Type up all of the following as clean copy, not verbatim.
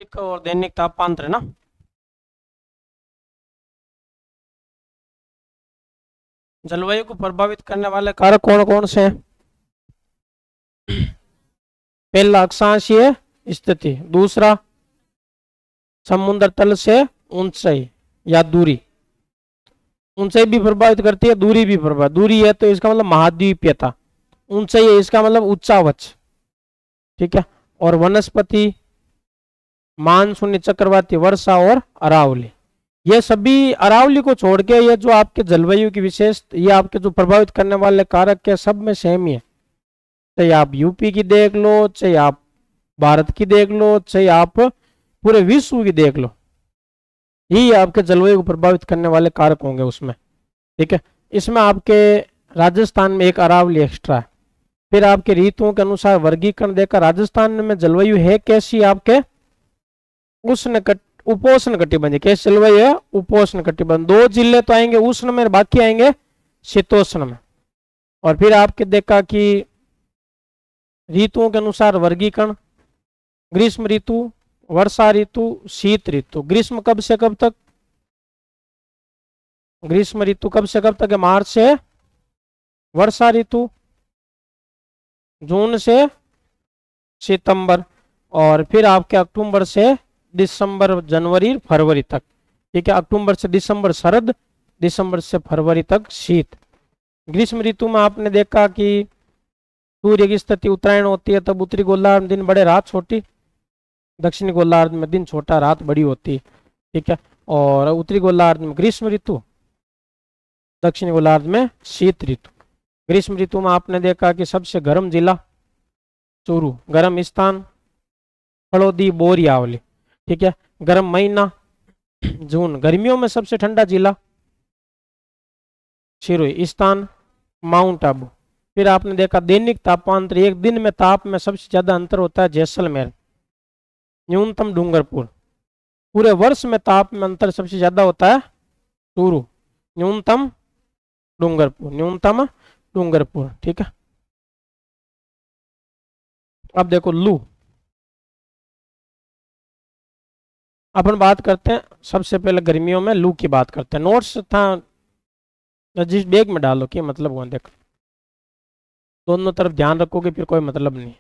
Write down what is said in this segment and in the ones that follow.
और दैनिक तापांतर है ना। जलवायु को प्रभावित करने वाले कारक कौन कौन से हैं? पहला अक्षांशीय स्थिति, दूसरा समुद्र तल से ऊंचाई या दूरी, ऊंचाई भी प्रभावित करती है, दूरी भी प्रभावित, दूरी है तो इसका मतलब महाद्वीपीयता, ऊंचाई है इसका मतलब उच्चावच, ठीक है। और वनस्पति, मानसूनी, चक्रवाती, वर्षा और अरावली, ये सभी अरावली को छोड़ के ये जो आपके जलवायु की विशेष, ये आपके जो प्रभावित करने वाले कारक के सब में सेम ही है। चाहे आप यूपी की देख लो, चाहे आप भारत की देख लो, चाहे आप पूरे विश्व की देख लो, यही आपके जलवायु को प्रभावित करने वाले कारक होंगे उसमें, ठीक है। इसमें आपके राजस्थान में एक अरावली एक्स्ट्रा है। फिर आपके ऋतुओं के अनुसार वर्गीकरण देखा, राजस्थान में जलवायु है कैसी, आपके उपोष्ण कटिबंधीय, कैसी जलवायु है, उपोष्ण कटिबंध, 2 जिले तो आएंगे उष्ण में, बाकी आएंगे शीतोष्ण में। और फिर आपके देखा कि ऋतुओं के अनुसार वर्गीकरण, ग्रीष्म ऋतु, वर्षा ऋतु, शीत ऋतु। ग्रीष्म कब से कब तक, ग्रीष्म ऋतु कब से कब तक है, मार्च से, वर्षा ऋतु जून से सितंबर, और फिर आपके अक्टूबर से दिसंबर, जनवरी, फरवरी तक, ठीक है। अक्टूबर से दिसंबर शरद, दिसंबर से फरवरी तक शीत। ग्रीष्म ऋतु में आपने देखा कि सूर्य की स्थिति उत्तरायण होती है, तब उत्तरी गोलार्ध में दिन बड़े रात छोटी, दक्षिणी गोलार्ध में दिन छोटा रात बड़ी होती है, ठीक है। और उत्तरी गोलार्ध में ग्रीष्म ऋतु, दक्षिणी गोलार्ध में शीत ऋतु। ग्रीष्म ऋतु में आपने देखा कि सबसे गर्म जिला चूरू, गर्म स्थान फलोदी, बोरियावली, ठीक है। गर्म महीना जून, गर्मियों में सबसे ठंडा जिला सिरोही, स्थान माउंट आबू। फिर आपने देखा दैनिक तापांतर, एक दिन में ताप में सबसे ज्यादा अंतर होता है जैसलमेर, न्यूनतम डूंगरपुर। पूरे वर्ष में ताप में अंतर सबसे ज्यादा होता है चूरू, न्यूनतम डूंगरपुर, न्यूनतम डूंगरपुर, ठीक है। अब देखो लू, अपन बात करते हैं सबसे पहले गर्मियों में लू की बात करते हैं। नोट्स था जिस बैग में डालो कि मतलब हुआ, देखो दोनों तरफ ध्यान रखोगे फिर कोई मतलब नहीं।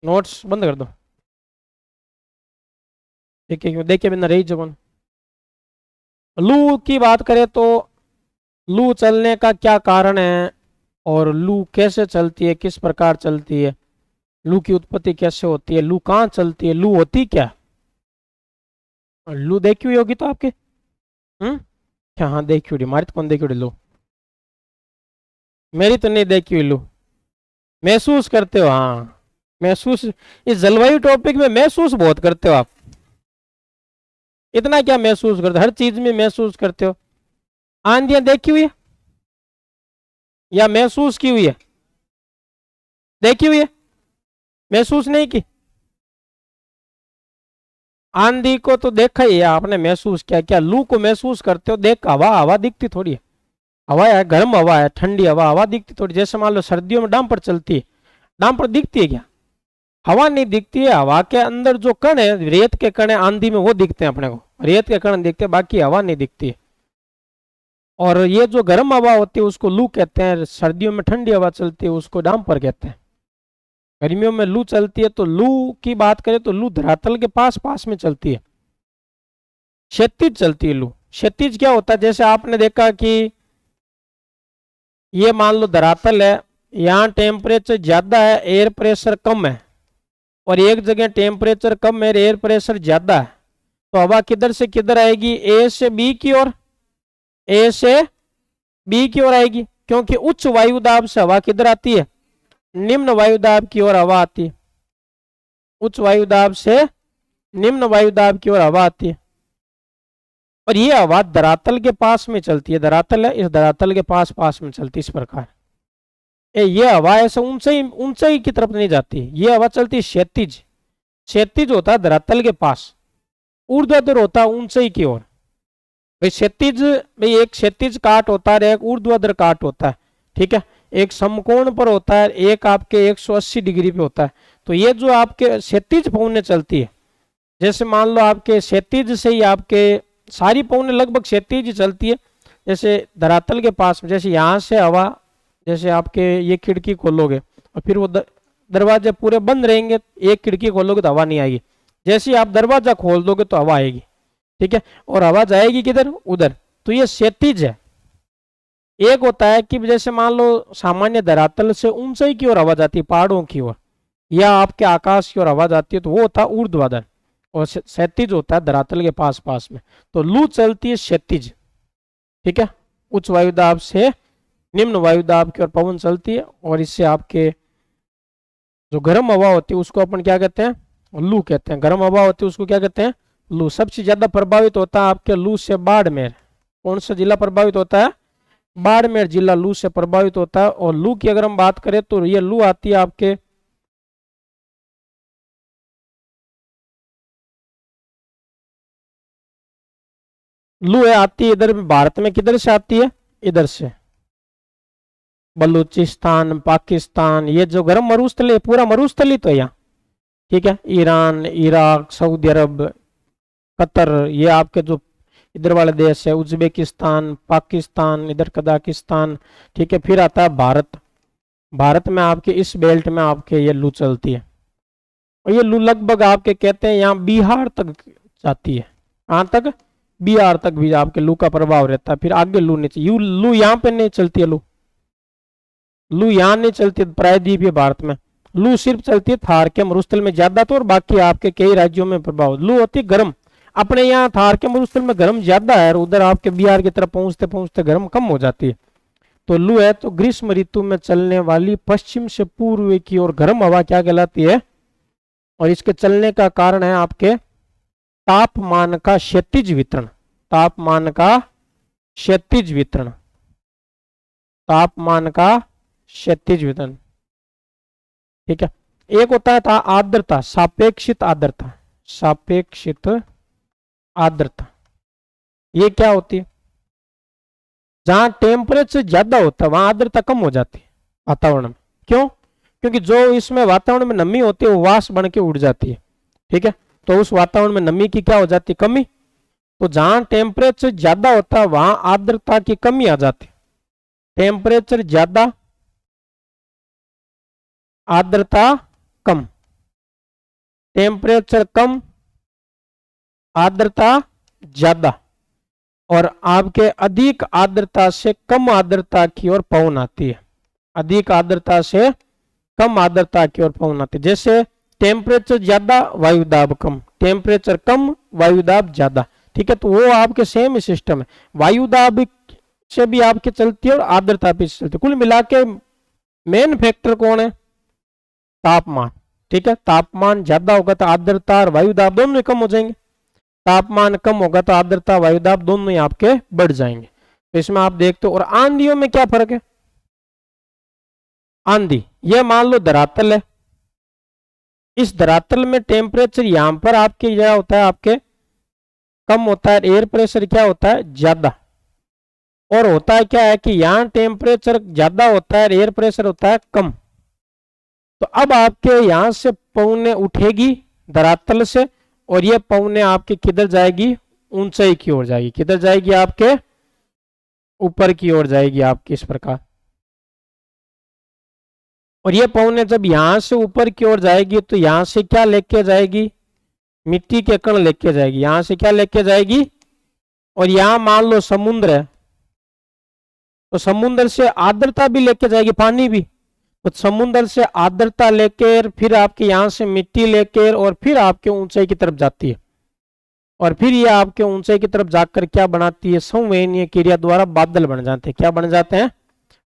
नोट्स बंद कर दो, ठीक है, क्यों देखे बिना रही जगह। लू की बात करें तो लू चलने का क्या कारण है और लू कैसे चलती है, किस प्रकार चलती है, लू की उत्पत्ति कैसे होती है, लू कहाँ चलती है, लू होती क्या, लू देखी हुई होगी तो आपके, क्या, हाँ देखी हुई, हमारी तो कौन देखी हुई लू, मेरी तो नहीं देखी हुई लू, महसूस करते हो, हाँ महसूस, इस जलवायु टॉपिक में महसूस बहुत करते हो आप, इतना क्या महसूस करते हो, हर चीज में महसूस करते हो। आंधियां देखी हुई है या महसूस की हुई है, देखी हुई है, महसूस नहीं की। आंधी को तो देखा ही है आपने, महसूस किया क्या, लू को महसूस करते हो, देख, हवा, हवा दिखती थोड़ी है, हवा है, गर्म हवा है, ठंडी हवा, हवा दिखती थोड़ी। जैसे मान लो सर्दियों में डांपर चलती है, डांपर दिखती है क्या, हवा नहीं दिखती है, हवा के अंदर जो कण है, रेत के कण है, आंधी में वो दिखते हैं अपने को, रेत के कण दिखते हैं, बाकी हवा नहीं दिखती है। और ये जो गर्म हवा होती है उसको लू कहते हैं, सर्दियों में ठंडी हवा चलती है उसको डांपर कहते हैं। गर्मियों में लू चलती है, तो लू की बात करें तो लू धरातल के पास पास में चलती है, क्षैतिज चलती है लू। क्षैतिज क्या होता है, जैसे आपने देखा कि ये मान लो धरातल है, यहाँ टेम्परेचर ज्यादा है, एयर प्रेशर कम है, और एक जगह टेम्परेचर कम है, एयर प्रेशर ज्यादा है, तो हवा किधर से किधर आएगी, ए से बी की ओर, ए से बी की ओर आएगी, क्योंकि उच्च वायुदाब से हवा किधर आती है, निम्न वायुदाब की ओर हवा आती है, उच्च वायुदाब से निम्न वायुदाब की ओर हवा आती है। और ये हवा धरातल के पास में चलती है, धरातल है, इस धरातल के पास पास में चलती है, इस प्रकार ये हवा ऐसे ऊंचाई ऊंचाई की तरफ नहीं जाती, ये हवा चलती है क्षैतिज, क्षैतिज होता है धरातल के पास, ऊर्ध्वाधर होता है ऊंचाई की ओर। भाई क्षैतिज, भाई एक क्षैतिज काट होता है, एक ऊर्ध्वाधर काट होता है, ठीक है। एक समकोण पर होता है, एक आपके 180 डिग्री पे होता है। तो ये जो आपके क्षैतिज पवनें चलती है, जैसे मान लो आपके क्षैतिज से ही आपके सारी पवनें लगभग क्षैतिज ही चलती है। जैसे धरातल के पास में, जैसे यहाँ से हवा, जैसे आपके ये खिड़की खोलोगे और फिर वो दरवाजे पूरे बंद रहेंगे, एक खिड़की खोलोगे तो हवा नहीं आएगी। जैसे ही आप दरवाजा खोल दोगे तो हवा आएगी, ठीक है, और हवा जाएगी किधर, उधर। तो ये क्षैतिज है। एक होता है कि जैसे मान लो सामान्य धरातल से ऊंचाई की ओर हवा जाती है, पहाड़ों की ओर, या आपके आकाश की ओर हवा जाती है, तो वो होता है ऊर्ध्वाधर, और क्षैतिज होता है धरातल के पास पास में। तो लू चलती है क्षैतिज, ठीक है, उच्च वायुदाब से निम्न वायुदाब की ओर पवन चलती है, और इससे आपके जो गर्म हवा होती है उसको अपन क्या कहते हैं, लू कहते हैं। गर्म हवा होती है उसको क्या कहते हैं, लू। सबसे ज्यादा प्रभावित होता है आपके लू से बाड़मेर। कौन सा जिला प्रभावित होता है, बाड़मेर जिला लू से प्रभावित होता है। और लू की अगर हम बात करें तो ये लू आती है आपके लू है आती है इधर भारत में, किधर से आती है, इधर से बलूचिस्तान, पाकिस्तान, ये जो गर्म मरुस्थली है, पूरा मरुस्थली तो है यहाँ, ठीक है, ईरान, इराक, सऊदी अरब, कतर, ये आपके जो इधर वाले देश है, उज्बेकिस्तान, पाकिस्तान, इधर कजाकिस्तान, ठीक है। फिर आता है भारत। भारत में आपके इस बेल्ट में आपके ये लू चलती है, और ये लू लगभग आपके कहते हैं यहाँ बिहार तक जाती है। कहाँ तक, बिहार तक भी आपके लू का प्रभाव रहता है। फिर आगे लू नहीं, यू लू यहाँ पे नहीं चलती है, लू यहाँ नहीं चलती प्रायद्वीपीय भारत में। लू सिर्फ चलती है थार के मरुस्थल में ज्यादा, तो और बाकी आपके कई राज्यों में प्रभाव। लू होती है गर्म, अपने यहाँ थार के मरुस्थल में गर्म ज्यादा है, और उधर आपके बिहार की तरफ पहुंचते पहुंचते गर्म कम हो जाती है। तो लू है तो ग्रीष्म ऋतु में चलने वाली पश्चिम से पूर्व की ओर गर्म हवा क्या कहलाती है, और इसके चलने का कारण है आपके तापमान का क्षैतिज वितरण। तापमान का क्षैतिज वितरण, तापमान का क्षैतिज वितरण, ठीक है। एक होता है आर्द्रता, सापेक्षित आर्द्रता, सापेक्षित आर्द्रता। ये क्या होती है, जहां टेम्परेचर ज्यादा होता है वहां आर्द्रता कम हो जाती है वातावरण में। क्यों, क्योंकि जो इसमें वातावरण में नमी होती है वो वाष्प बन के उड़ जाती है, ठीक है। तो उस वातावरण में नमी की क्या हो जाती है, कमी। तो जहां टेम्परेचर ज्यादा होता है वहां आर्द्रता की कमी आ जाती है। टेम्परेचर ज्यादा, आर्द्रता कम, टेम्परेचर कम, आर्द्रता ज्यादा। और आपके अधिक आर्द्रता से कम आर्द्रता की ओर पवन आती है, अधिक आर्द्रता से कम आर्द्रता की ओर पवन आती है। जैसे टेम्परेचर ज्यादा, वायुदाब कम, टेम्परेचर कम, वायुदाब ज्यादा, ठीक है। तो वो आपके सेम सिस्टम है, वायुदाब से भी आपके चलती है और आर्द्रता भी चलती है। कुल मिला के मेन फैक्टर कौन है, तापमान, ठीक है। तापमान ज्यादा होगा तो आर्द्रता और वायुदाब दोनों ही कम हो जाएंगे, तापमान कम होगा तो आर्द्रता वायुदाब दोनों ही आपके बढ़ जाएंगे। तो इसमें आप देखते हो। और आंधियों में क्या फर्क है, आंधी, ये मान लो धरातल है, इस धरातल में टेम्परेचर यहां पर आपके क्या होता है, आपके कम होता है, एयर प्रेशर क्या होता है, ज्यादा। और होता है क्या है कि यहाँ टेम्परेचर ज्यादा होता है, एयर प्रेशर होता है कम। तो अब आपके यहां से पवनें उठेगी धरातल से, और ये पवनें आपके किधर जाएगी, ऊंचाई की ओर जाएगी। किधर जाएगी, आपके ऊपर की ओर जाएगी आपकी, इस प्रकार। और ये पवनें जब यहां से ऊपर की ओर जाएगी तो यहां से क्या लेके जाएगी, मिट्टी के कण लेके जाएगी, यहां से क्या लेके जाएगी। और यहां मान लो समुद्र है, तो समुद्र से आर्द्रता भी लेके जाएगी, पानी भी। तो समुद्र से आर्द्रता लेकर फिर आपके यहां से मिट्टी लेकर और फिर आपके ऊंचाई की तरफ जाती है, और फिर ये आपके ऊंचाई की तरफ जाकर क्या बनाती है, संवहनीय क्रिया द्वारा बादल बन जाते हैं। क्या बन जाते हैं,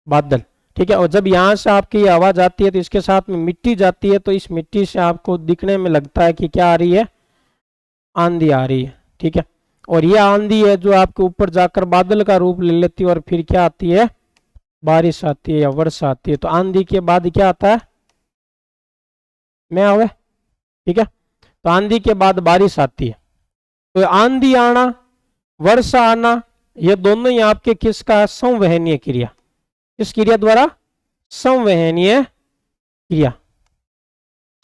बादल, ठीक है। और जब यहाँ से आपकी ये आवाज आती है तो इसके साथ में मिट्टी जाती है, तो इस मिट्टी से आपको दिखने में लगता है कि क्या आ रही है, आंधी आ रही है, ठीक है। और ये आंधी है जो आपके ऊपर जाकर बादल का रूप ले लेती है, और फिर क्या आती है, बारिश आती है या वर्षा आती है। तो आंधी के बाद क्या आता है, मैं आवे, ठीक है। तो आंधी के बाद बारिश आती है। तो आंधी आना, वर्षा आना, ये दोनों ही आपके किसका, संवहनीय क्रिया। किस क्रिया द्वारा, संवहनीय क्रिया,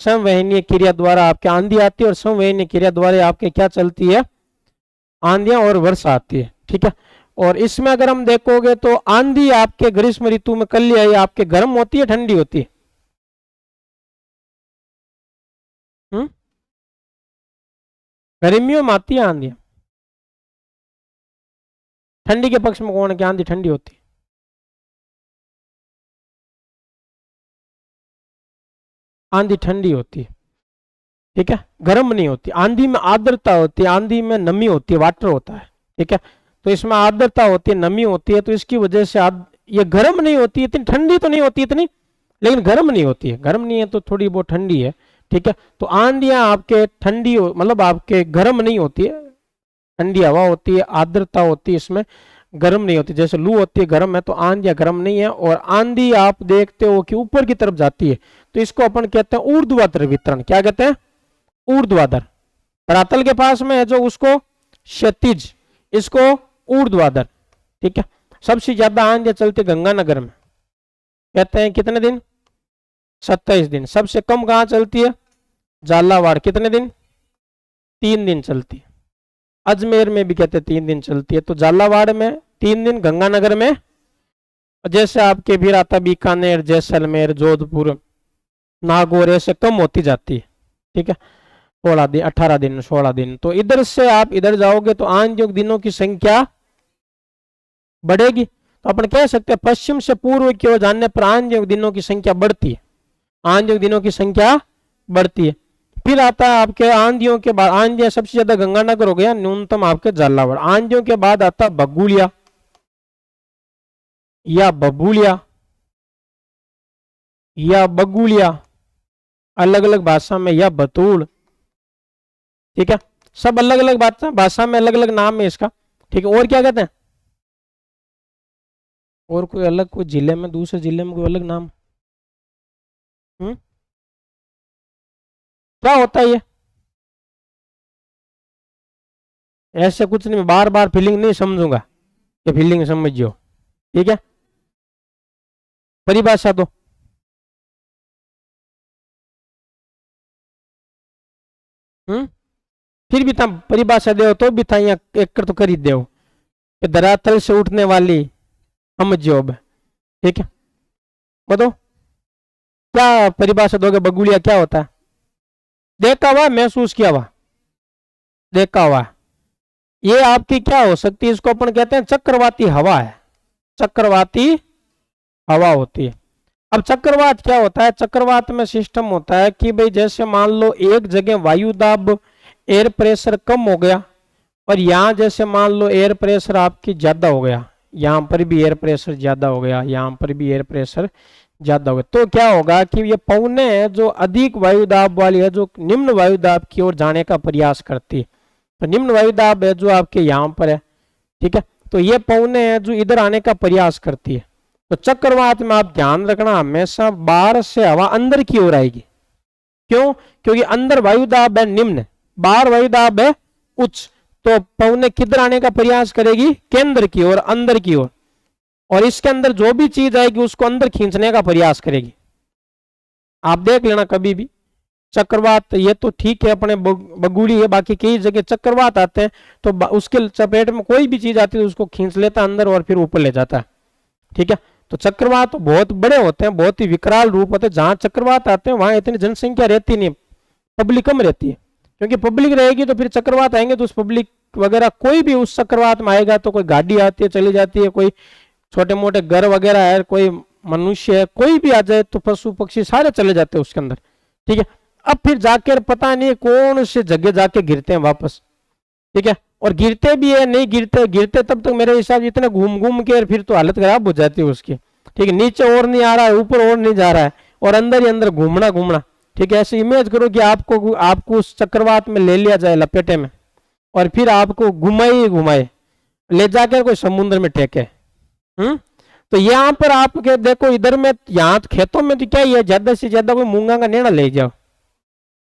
संवहनीय क्रिया द्वारा आपके आंधी आती है और संवहनीय क्रिया द्वारा आपके क्या चलती है, आंधियां और वर्षा आती है। ठीक है, और इसमें अगर हम देखोगे तो आंधी आपके ग्रीष्म ऋतु में कल आई आपके गर्म होती है ठंडी होती है? गर्मियों में आती है आंधियां। ठंडी के पक्ष में कौन है कि आंधी ठंडी होती है? आंधी ठंडी होती है। ठीक है, गर्म नहीं होती। आंधी में आर्द्रता होती है, आंधी में नमी होती है, वाटर होता है। ठीक है, तो इसमें आर्द्रता होती है, नमी होती है, तो इसकी वजह से ये गर्म नहीं होती, इतनी ठंडी तो नहीं होती इतनी, लेकिन गर्म नहीं होती है। गर्म नहीं है तो थोड़ी बहुत ठंडी है। ठीक है, तो आंधियां आपके ठंडी मतलब आपके गर्म नहीं होती है, ठंडी हवा होती है, आर्द्रता होती है, इसमें गर्म नहीं होती। जैसे लू होती है गर्म है, तो आंधियां गर्म नहीं है। और आंधी आप देखते हो कि ऊपर की तरफ जाती है, तो इसको अपन कहते हैं ऊर्ध्वाधर वितरण। क्या कहते हैं? ऊर्ध्वाधर। धरातल के पास में है जो उसको क्षैतिज, इसको ऊर्ध्वाधर। ठीक है, सबसे ज्यादा आंधियां चलती गंगानगर में, कहते हैं कितने दिन? 27 दिन। सबसे कम कहां चलती है? झालावाड़। कितने दिन? 3 दिन चलती है। अजमेर में भी कहते हैं 3 दिन चलती है। तो झालावाड़ में 3 दिन, गंगानगर में, जैसे आपके फिर आता बीकानेर, जैसलमेर, जोधपुर, नागौर, ऐसे कम होती जाती है। ठीक है, 16 दिन, 18 दिन, 16 दिन। तो इधर से आप इधर जाओगे तो आंधियों दिनों की संख्या बढ़ेगी। तो अपन कह सकते हैं पश्चिम से पूर्व की ओर जाने पर आंधियों दिनों की संख्या बढ़ती है, आंधियों दिनों की संख्या बढ़ती है। फिर आता है आपके आंधियों के बाद, आंधियां सबसे ज्यादा गंगानगर हो गया, न्यूनतम आपके झालावाड़। आंधियों के बाद आता बगुलिया या बबूलिया या बगुलिया, अलग अलग भाषा में, या बतूल। ठीक है, सब अलग अलग भाषा में अलग अलग नाम है इसका। ठीक है, और क्या कहते हैं? और कोई अलग, कोई जिले में, दूसरे जिले में कोई अलग नाम? क्या होता है ये? ऐसे कुछ नहीं, बार बार फीलिंग नहीं समझूंगा कि फीलिंग समझियो। ठीक है, परिभाषा तो फिर भी था परिभाषा दे तो भी था, यहाँ एक कर तो कर ही दे कि धरातल से उठने वाली समझियो अब। ठीक है, बताओ क्या परिभाषा दोगे? बगुलिया क्या होता है? देखा हुआ, महसूस किया हुआ, देखा हुआ। ये आपकी क्या हो सकती है? इसको अपन कहते हैं चक्रवाती हवा है, चक्रवाती हवा होती है। अब चक्रवात क्या होता है? चक्रवात में सिस्टम होता है कि भाई जैसे मान लो एक जगह वायु दाब, एयर प्रेशर कम हो गया, और यहां जैसे मान लो एयर प्रेशर आपकी ज्यादा हो गया, यहां पर भी एयर प्रेशर ज्यादा हो गया, यहां पर भी एयर प्रेशर ज्यादा हो गया, तो क्या होगा कि ये पवने है जो अधिक वायु दाब वाली है, जो निम्न वायु दाब की ओर जाने का प्रयास करती है। तो निम्न वायु दाब है जो आपके यहाँ पर है। ठीक है, तो ये पवने है जो इधर आने का प्रयास करती है। तो चक्रवात में आप ध्यान रखना, हमेशा बाहर से हवा अंदर की ओर आएगी। क्यों? क्योंकि अंदर वायु दाब है निम्न, बाहर वायु दाब है उच्च। तो पवने किधर आने का प्रयास करेगी? केंद्र की ओर, अंदर की ओर। और इसके अंदर जो भी चीज आएगी उसको अंदर खींचने का प्रयास करेगी। आप देख लेना कभी भी चक्रवात, ये तो ठीक है अपने बगुड़ी है, बाकी कई जगह चक्रवात आते हैं तो उसके चपेट में कोई भी चीज आती है तो उसको खींच लेता है अंदर और फिर ऊपर ले जाता है। ठीक है, तो चक्रवात बहुत बड़े होते हैं, बहुत ही विकराल रूप होते हैं। जहां चक्रवात आते हैं वहां इतनी जनसंख्या रहती नहीं, पब्लिक कम रहती है। क्योंकि पब्लिक रहेगी तो फिर चक्रवात आएंगे तो उस पब्लिक वगैरह कोई भी उस चक्रवात में आएगा तो कोई गाड़ी आती है चली जाती है, कोई छोटे मोटे घर वगैरह है, कोई मनुष्य है, कोई भी आ जाए तो पशु पक्षी सारे चले जाते हैं उसके अंदर। ठीक है, अब फिर जाकर पता नहीं कौन से जगह जाके गिरते हैं वापस। ठीक है, और गिरते भी है, नहीं गिरते, गिरते तब तक मेरे हिसाब से इतना घूम घूम के फिर तो हालत खराब हो जाती है उसकी। ठीक है, नीचे और नहीं आ रहा है, ऊपर और नहीं जा रहा है, और अंदर ही अंदर घूमना घूमना। ठीक है, ऐसे इमेज करो कि आपको उस चक्रवात में ले लिया जाए लपेटे में, और फिर आपको घुमाए घुमाए ले जाकर कोई समुद्र में टेके। तो यहाँ पर आपके देखो इधर में, यहाँ खेतों में तो क्या ही है, ज्यादा से ज्यादा कोई मूंगा का नेड़ा ले जाओ,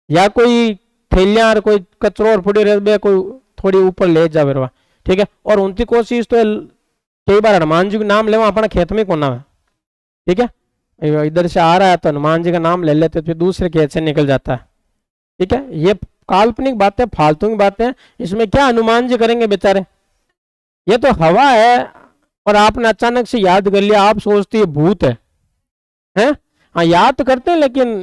या कोई थैलियां और कोई कचरो और पड़ी रह कोई थोड़ी ऊपर ले जा फिर। ठीक है, और उनकी कोशिश तो कई बार हनुमान जी का नाम लेवा अपना खेत में कोना है। ठीक है, इधर से आ रहा है तो हनुमान जी का नाम ले लेते, फिर दूसरे खेत से निकल जाता है। ठीक है, ये काल्पनिक बातें, फालतू की बातें, इसमें क्या हनुमान जी करेंगे बेचारे। ये तो हवा है और आपने अचानक से याद कर लिया, आप सोचते हैं भूत है? हाँ याद तो करते हैं, लेकिन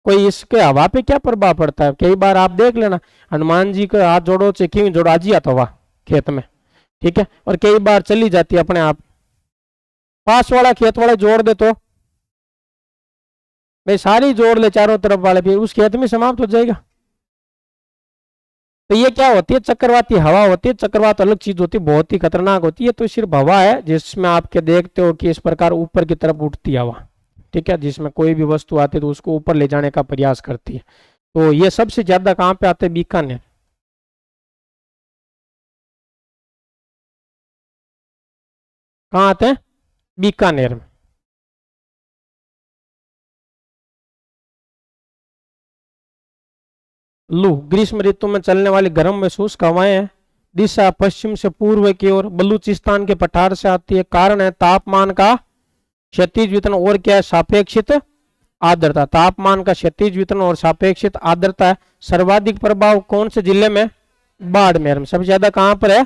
कोई इसके हवा पे क्या प्रभाव पड़ता है। कई बार आप देख लेना, हनुमान जी को हाथ जोड़ो चाहे क्यों जोड़ो, आज ही आता हवा खेत में। ठीक है, और कई बार चली जाती है अपने आप। पास वाला खेत वाला जोड़ दे तो भाई सारी जोड़ ले चारों तरफ वाले, फिर उस खेत में समाप्त हो जाएगा। तो ये क्या होती है, चक्रवाती हवा होती है। चक्रवात अलग चीज होती है, बहुत ही खतरनाक होती है। तो सिर्फ हवा है जिसमें आपके देखते हो कि इस प्रकार ऊपर की तरफ उठती है हवा। ठीक है, जिसमें कोई भी वस्तु आती है तो उसको ऊपर ले जाने का प्रयास करती है। तो ये सबसे ज्यादा कहाँ पे आते हैं, बीकानेर। कहाँ आते हैं, बीकानेर में। लू, ग्रीष्म ऋतु में चलने वाली गर्म व शुष्क हवाएं हैं। दिशा पश्चिम से पूर्व की ओर बलूचिस्तान के पठार से आती है। कारण है तापमान का क्षैतिज वितरण और क्या है, सापेक्षित आर्द्रता। तापमान का क्षैतिज वितरण और सापेक्षित आर्द्रता है। सर्वाधिक प्रभाव कौन से जिले में, बाड़मेर में। सबसे ज्यादा कहां पर है,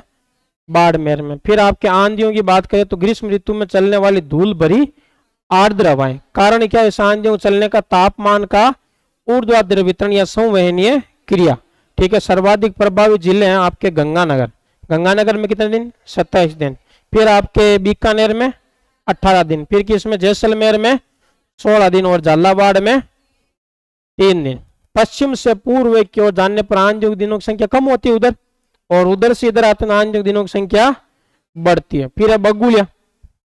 बाड़मेर में। फिर आपके आंधियों की बात करें तो ग्रीष्म ऋतु में चलने वाली धूल भरी आर्द्र हवाएं। कारण क्या है इस आंधियों चलने का, तापमान का ऊर्ध्वाधर वितरण या संवहनीय क्रिया। ठीक है, सर्वाधिक प्रभावित जिले हैं आपके गंगानगर। गंगानगर में कितने दिन, 27 दिन। फिर आपके बीकानेर में 18 दिन। फिर किसमें, जैसलमेर में 16 दिन और झालावाड़ में 3 दिन। पश्चिम से पूर्व की ओर जाने पर आंधियों के दिनों की संख्या कम होती है उधर, और उधर से इधर आते आंधियों के दिनों की संख्या बढ़ती है। फिर है बगुलिया,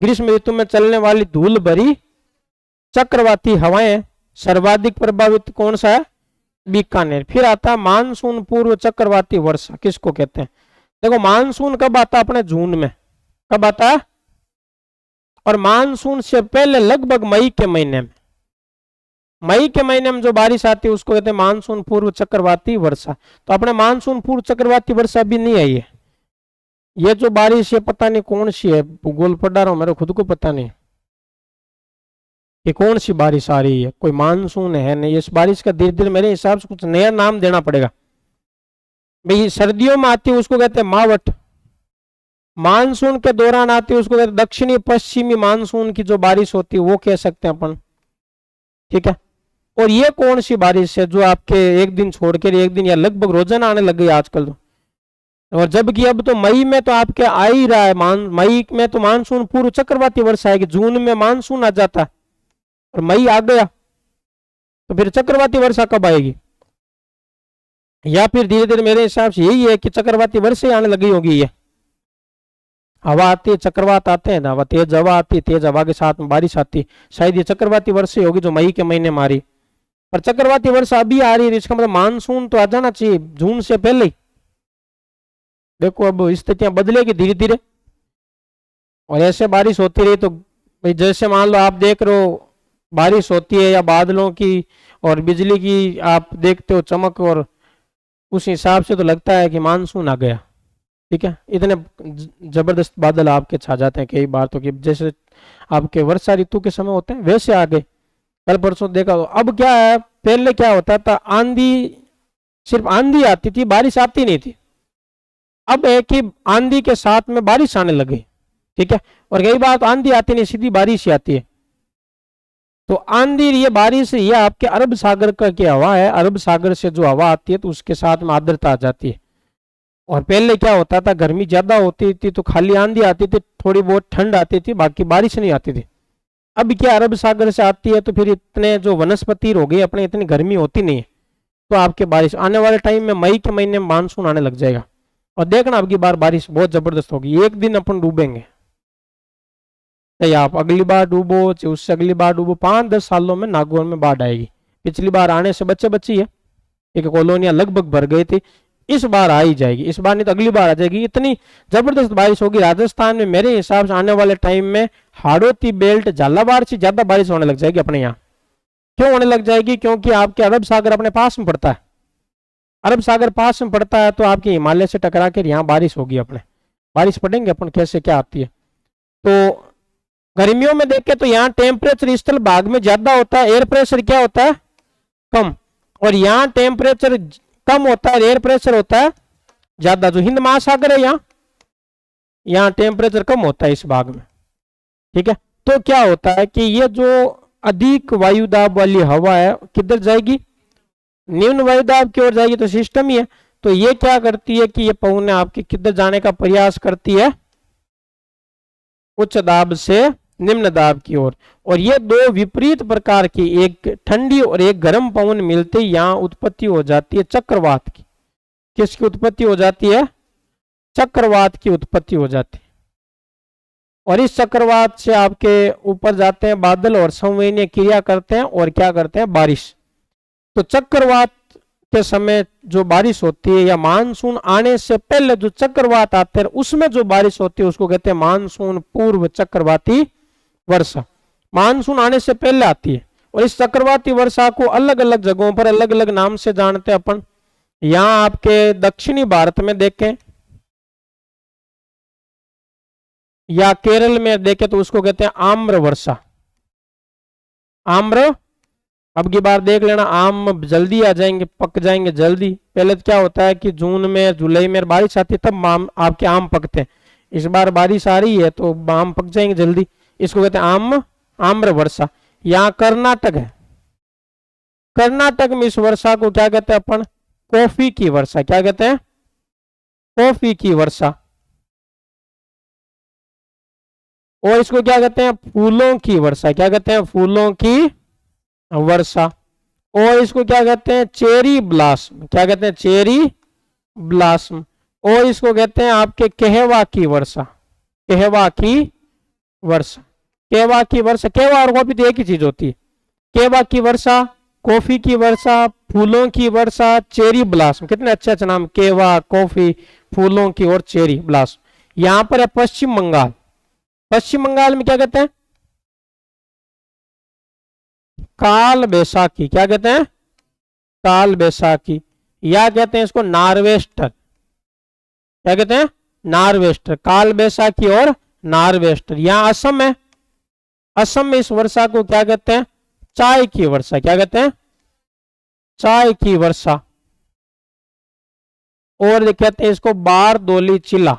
ग्रीष्म ऋतु में चलने वाली धूल भरी चक्रवाती हवाएं। सर्वाधिक प्रभावित कौन सा है, बीकानेर। फिर आता है मानसून पूर्व चक्रवाती वर्षा, किसको कहते हैं। देखो मानसून कब आता है, अपने जून में। कब आता है, और मानसून से पहले लगभग मई के महीने में, मई के महीने में जो बारिश आती है उसको कहते हैं मानसून पूर्व चक्रवाती वर्षा। तो अपने मानसून पूर्व चक्रवाती वर्षा अभी नहीं आई है। ये जो बारिश है पता नहीं कौन सी है, भूगोल पढ़ा रहा हूं, मेरे खुद को पता नहीं कि कौन सी बारिश आ रही है। कोई मानसून है नहीं, इस बारिश का धीरे धीरे मेरे हिसाब से कुछ नया नाम देना पड़ेगा। भाई सर्दियों में आती है उसको कहते हैं मावठ, मानसून के दौरान आती है उसको कहते हैं दक्षिणी पश्चिमी मानसून की जो बारिश होती है वो कह सकते हैं अपन। ठीक है, और ये कौन सी बारिश है जो आपके एक दिन छोड़कर एक दिन या लगभग रोजाना आने लग गई आजकल तो। और जबकि अब तो मई में तो आपके आ ही रहा है, मई में तो मानसून पूर्व चक्रवाती वर्षा आएगी, जून में मानसून आ जाता है और मई आ गया, तो फिर चक्रवाती वर्षा कब आएगी। या फिर धीरे धीरे मेरे हिसाब से यही है कि चक्रवाती वर्षा आने लगी होगी। ये हवा आती है, चक्रवात आते हैं ना, तेज हवा आती है, तेज हवा के साथ में बारिश आती है, शायद ये चक्रवाती वर्षा होगी जो मई के महीने में आ रही। पर चक्रवाती वर्षा अभी आ रही है, इसका मतलब मानसून तो आ जाना चाहिए जून से पहले ही। देखो अब स्थितियां बदलेगी धीरे धीरे, और ऐसे बारिश होती रही तो भाई जैसे मान लो आप देख रहे हो बारिश होती है या बादलों की और बिजली की आप देखते हो चमक, और उस हिसाब से तो लगता है कि मानसून आ गया। ठीक है, इतने जबरदस्त बादल आपके छा जाते हैं कई बार तो कि जैसे आपके वर्षा ऋतु के समय होते हैं वैसे आ गए। कल परसों देखा तो अब क्या है, पहले क्या होता था, आंधी, सिर्फ आंधी आती थी, बारिश आती नहीं थी। अब है कि आंधी के साथ में बारिश आने लगी। ठीक है, और कई बार तो आंधी आती नहीं, सीधी बारिश ही आती है। तो आंधी, ये बारिश, ये आपके अरब सागर का की हवा है। अरब सागर से जो हवा आती है तो उसके साथ में आर्द्रता आ जाती है। और पहले क्या होता था, गर्मी ज्यादा होती थी तो खाली आंधी आती थी, थोड़ी बहुत ठंड आती थी, बाकी बारिश नहीं आती थी। अब क्या अरब सागर से आती है तो फिर इतने जो वनस्पति हो गई अपने, इतनी गर्मी होती नहीं है, तो आपके बारिश आने वाले टाइम में मई के महीने में मानसून आने लग जाएगा। और देखना अब की बार बारिश बहुत जबरदस्त होगी, एक दिन अपन डूबेंगे। चाहे आप अगली बार डूबो चाहे उससे अगली बार डूबो, 5-10 सालों में नागौर में बाढ़ आएगी। पिछली बार आने से बच्चे बच्ची है, एक कॉलोनियां लगभग भर गई थी, इस बार आ ही जाएगी। इस बार नहीं तो अगली बार आ जाएगी। इतनी जबरदस्त बारिश होगी राजस्थान में, मेरे हिसाब से आने वाले टाइम में हाड़ौती बेल्ट, झालावाड़ से ज्यादा बारिश होने लग जाएगी अपने यहाँ। क्यों होने लग जाएगी, क्योंकि आपके अरब सागर अपने पास में पड़ता है। अरब सागर पास में पड़ता है तो आपके हिमालय से टकरा कर यहाँ बारिश होगी, अपने बारिश पड़ेंगे अपन कैसे क्या आती है। तो गर्मियों में देखें तो यहाँ टेम्परेचर स्थल भाग में ज्यादा होता है, एयर प्रेशर क्या होता है, कम। और यहाँ टेम्परेचर कम होता है, एयर प्रेशर होता है ज्यादा। जो हिंद महासागर है यहाँ टेम्परेचर कम होता है इस भाग में, ठीक है। तो क्या होता है कि ये जो अधिक वायुदाब वाली हवा है किधर जाएगी, निम्न वायुदाब की ओर जाएगी, तो सिस्टम ही है। तो ये क्या करती है कि ये पवन आपके किधर जाने का प्रयास करती है, उच्च दाब से निम्न दाब की ओर। और ये दो विपरीत प्रकार की, एक ठंडी और एक गर्म पवन मिलते यहाँ उत्पत्ति हो जाती है चक्रवात की। किसकी उत्पत्ति हो जाती है, चक्रवात की उत्पत्ति हो जाती है। और इस चक्रवात से आपके ऊपर जाते हैं बादल और संवहनीय क्रिया करते हैं और क्या करते हैं, बारिश। तो चक्रवात के समय जो बारिश होती है या मानसून आने से पहले जो चक्रवात आते हैं उसमें जो बारिश होती है उसको कहते हैं मानसून पूर्व चक्रवाती वर्षा। मानसून आने से पहले आती है। और इस चक्रवाती वर्षा को अलग अलग जगहों पर अलग अलग नाम से जानते हैं अपन। यहाँ आपके दक्षिणी भारत में देखें या केरल में देखें तो उसको कहते हैं आम्र वर्षा। आम्र, अब की बार देख लेना, आम जल्दी आ जाएंगे, पक जाएंगे जल्दी। पहले तो क्या होता है कि जून में जुलाई में बारिश आती है तब आपके आम पकते हैं। इस बार बारिश आ रही है तो आम पक जाएंगे जल्दी, इसको कहते हैं आम्र वर्षा। यहाँ कर्नाटक है, कर्नाटक में इस वर्षा को क्या कहते हैं अपन, कॉफी की वर्षा। क्या कहते हैं, कॉफी की वर्षा। और इसको क्या कहते हैं, फूलों की वर्षा। क्या कहते हैं, फूलों की वर्षा। और इसको क्या कहते हैं, चेरी ब्लास्म। क्या कहते हैं, चेरी ब्लास्म। और इसको कहते हैं आपके कहवा की वर्षा। कहवा की वर्षा, कहवा की वर्षा। कहवा और कॉफी तो एक ही चीज होती है। कहवा की वर्षा, कॉफी की वर्षा, फूलों की वर्षा, चेरी ब्लास्म। कितने अच्छे अच्छे नाम, कहवा, कॉफी, फूलों की और चेरी ब्लास्म। यहां पर है पश्चिम बंगाल। पश्चिम बंगाल में क्या कहते हैं, काल बैसाखी। क्या कहते हैं, काल बैसाखी। या कहते हैं इसको नार्वेस्टर। क्या कहते हैं, नार्वेस्टर। काल बैसाखी और नार्वेस्टर। यहां असम है, असम में इस वर्षा को क्या कहते हैं, चाय की वर्षा। क्या कहते हैं, चाय की वर्षा। और कहते हैं इसको बारदोली चिल्हा।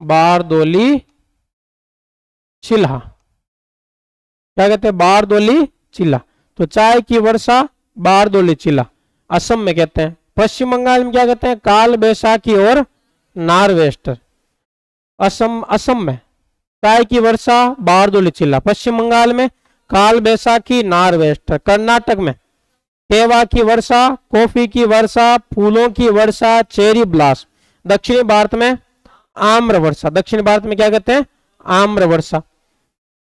बारदोली चिल्हा। क्या कहते हैं, बारदोली चिल्हा। तो चाय की वर्षा, बारदोली चिल्हा, असम में कहते हैं। पश्चिम बंगाल में क्या कहते हैं, काल बैसाखी और नार्वेस्टर। असम में चाय की वर्षा, बारदोली चिल्हा। पश्चिम बंगाल में काल बैसाखी, नार्वेस्टर। कर्नाटक में कहवा की वर्षा, कॉफी की वर्षा, फूलों की वर्षा, चेरी ब्लास्म। दक्षिणी भारत में आम्र वर्षा। दक्षिण भारत में क्या कहते हैं, आम्र वर्षा।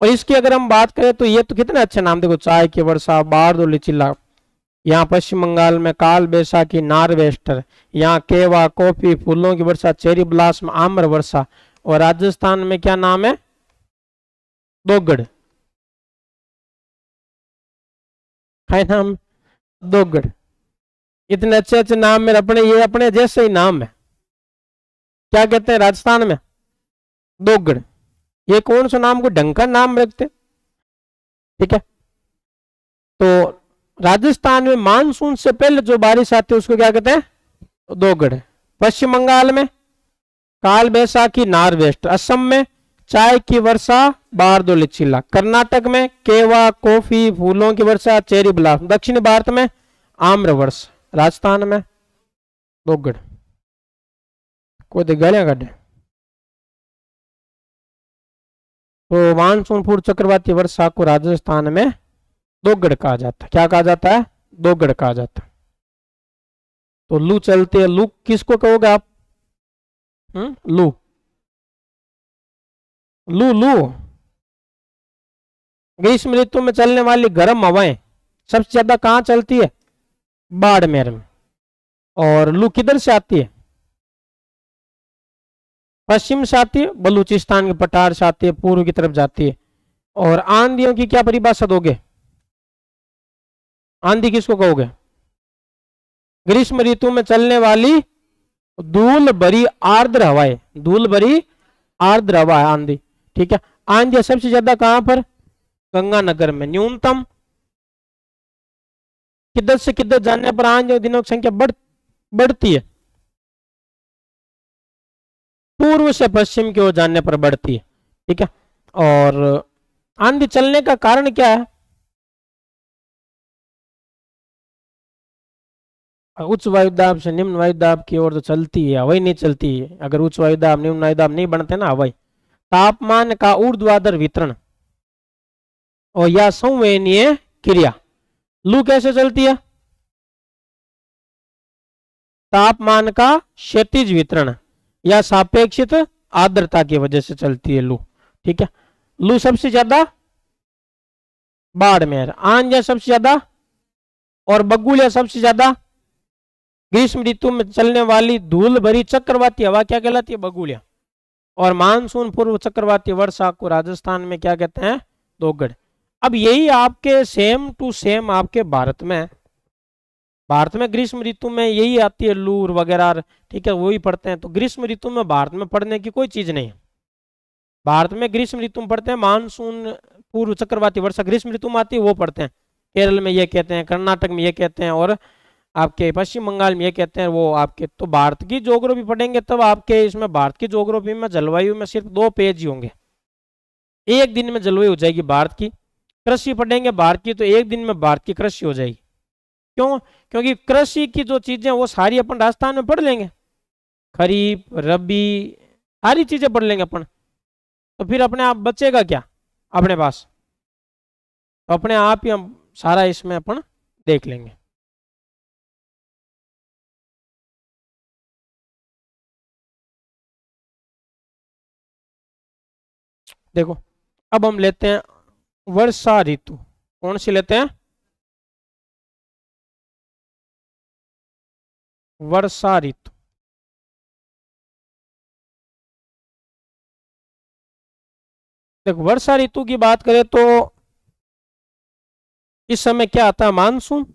और इसकी अगर हम बात करें तो ये तो कितने अच्छे नाम, देखो, चाय की वर्षा, बारदोली चिल्हा। यहाँ पश्चिम बंगाल में काल बैसाखी, नार्वेस्टर। यहाँ केवा, कॉफी, फूलों की वर्षा, चेरी ब्लास्म, आम्र वर्षा। और राजस्थान में क्या नाम है, दोगड़। है नाम दोगड़। इतने अच्छे अच्छे नाम में अपने, ये अपने जैसे ही नाम है। क्या कहते हैं राजस्थान में, दोगड़। ये कौन सा नाम को ढंग का नाम रखते, ठीक है। तो राजस्थान में मानसून से पहले जो बारिश आती है उसको क्या कहते हैं, दोगड़। पश्चिम बंगाल में काल बैसाखी, नार्वेस्टर। असम में चाय की वर्षा, बारदोली चिल्हा। कर्नाटक में केवा, कॉफी, फूलों की वर्षा, चेरी ब्लास्म। दक्षिण भारत में आम्र वर्षा। राजस्थान में दोगड़। कोई तो गालियां काटे। तो मानसून पूर्व चक्रवाती वर्षा को राजस्थान में दोगड़ कहा जाता है। क्या कहा जाता है, दोगड़ कहा जाता है। तो लू चलती है, लू किसको कहोगे आप, लू, लू, लू ग्रीष्म ऋतु में चलने वाली गर्म हवाएं सबसे ज्यादा कहां चलती है, बाड़मेर में। और लू किधर से आती है, पश्चिम से आती है, बलूचिस्तान के पठार से आती है, पूर्व की तरफ जाती है। और आंधियों की क्या परिभाषा दोगे, आंधी किसको कहोगे, ग्रीष्म ऋतु में चलने वाली धूल भरी आर्द्र हवाएं, धूल भरी आर्द्र हवा है आंधी, ठीक है। आंधी सबसे ज्यादा कहां पर? गंगानगर में। न्यूनतम किधर से किधर जाने पर आंधी और दिनों की संख्या बढ़ती है? पूर्व से पश्चिम की ओर जाने पर बढ़ती है। ठीक है, और आंधी चलने का कारण क्या है? उच्च वायुदाब से निम्न वायुदाब की ओर तो चलती है, हवाई नहीं चलती है। अगर उच्च वायुदाब निम्न वायुदाब नहीं बनते ना हवाई। तापमान का ऊर्ध्वाधर वितरण और या संवहनीय क्रिया। लू कैसे चलती है? तापमान का क्षैतिज वितरण या सापेक्षित आर्द्रता की वजह से चलती है लू। ठीक है, लू सबसे ज्यादा बाड़मेर, आंधियां सबसे ज्यादा और बगुलिया सबसे ज्यादा। ग्रीष्म ऋतु में चलने वाली धूल भरी चक्रवाती हवा क्या कहलाती है? बगुलिया। और मानसून पूर्व चक्रवाती वर्षा को राजस्थान में क्या कहते हैं? दोगड़। अब यही आपके सेम टू सेम आपके भारत में, भारत में ग्रीष्म ऋतु में यही आती है लूर वगैरह। ठीक है, वही पढ़ते हैं। तो ग्रीष्म ऋतु में भारत में पढ़ने की कोई चीज नहीं है। भारत में ग्रीष्म ऋतु में पढ़ते हैं मानसून पूर्व चक्रवाती वर्षा ग्रीष्म ऋतु में आती है, वो पढ़ते हैं। केरल में ये कहते हैं, कर्नाटक में ये कहते हैं, और आपके पश्चिम बंगाल में ये कहते हैं वो आपके। तो भारत की ज्योग्राफी पढ़ेंगे तब आपके इसमें भारत की ज्योग्राफी में जलवायु में सिर्फ 2 पेज ही होंगे, एक दिन में जलवायु हो जाएगी भारत की। कृषि पढ़ेंगे भारत की तो एक दिन में भारत की कृषि हो जाएगी। क्यों? क्योंकि कृषि की जो चीजें वो सारी अपन राजस्थान में पढ़ लेंगे, खरीफ रबी सारी चीजें पढ़ लेंगे अपन। तो फिर अपने आप बचेगा क्या अपने पास? तो अपने आप ही हम सारा इसमें अपन देख लेंगे। देखो, अब हम लेते हैं वर्षा ऋतु। कौन सी लेते हैं? वर्षा ऋतु। देखो, वर्षा ऋतु की बात करें तो इस समय क्या आता है? मानसून।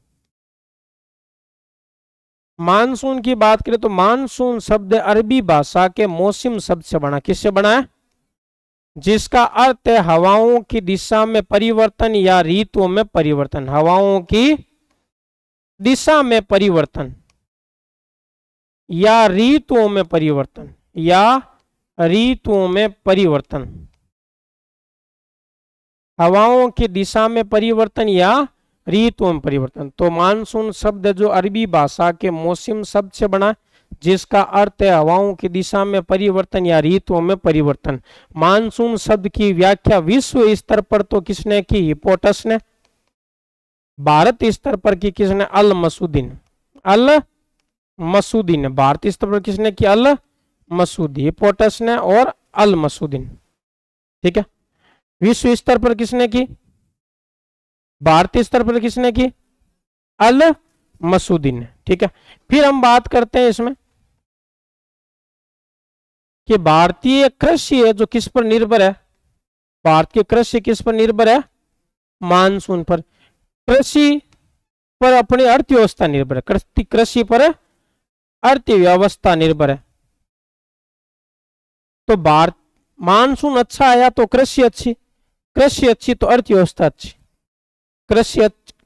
मानसून की बात करें तो मानसून शब्द अरबी भाषा के मौसम शब्द से बना। किससे बना है? जिसका अर्थ है हवाओं की दिशा में परिवर्तन या ऋतुओं में परिवर्तन। हवाओं की दिशा में परिवर्तन या ऋतुओं में परिवर्तन, या ऋतुओं में परिवर्तन। हवाओं की दिशा में परिवर्तन या ऋतुओं में परिवर्तन। तो मानसून शब्द जो अरबी भाषा के मौसम शब्द से बना, जिसका अर्थ है हवाओं की दिशा में परिवर्तन या ऋतुओं में परिवर्तन। मानसून शब्द की व्याख्या विश्व स्तर पर तो किसने की? हिप्पोटस ने। भारत स्तर पर की किसने? अल मसूदी। अल मसूदी ने। भारतीय स्तर पर किसने की? अल मसूदी, हिप्पोटस ने और अल मसूदी। ठीक है, विश्व स्तर पर किसने की? भारतीय स्तर पर किसने की? अल मसूदी ने। ठीक है, फिर हम बात करते हैं इसमें कि भारतीय कृषि है जो किस पर निर्भर है? भारत की कृषि किस पर निर्भर है? मानसून पर। कृषि पर अपनी अर्थव्यवस्था निर्भर है। कृषि पर अर्थव्यवस्था निर्भर है। तो भारत मानसून अच्छा आया तो कृषि अच्छी, कृषि अच्छी तो अर्थव्यवस्था अच्छी।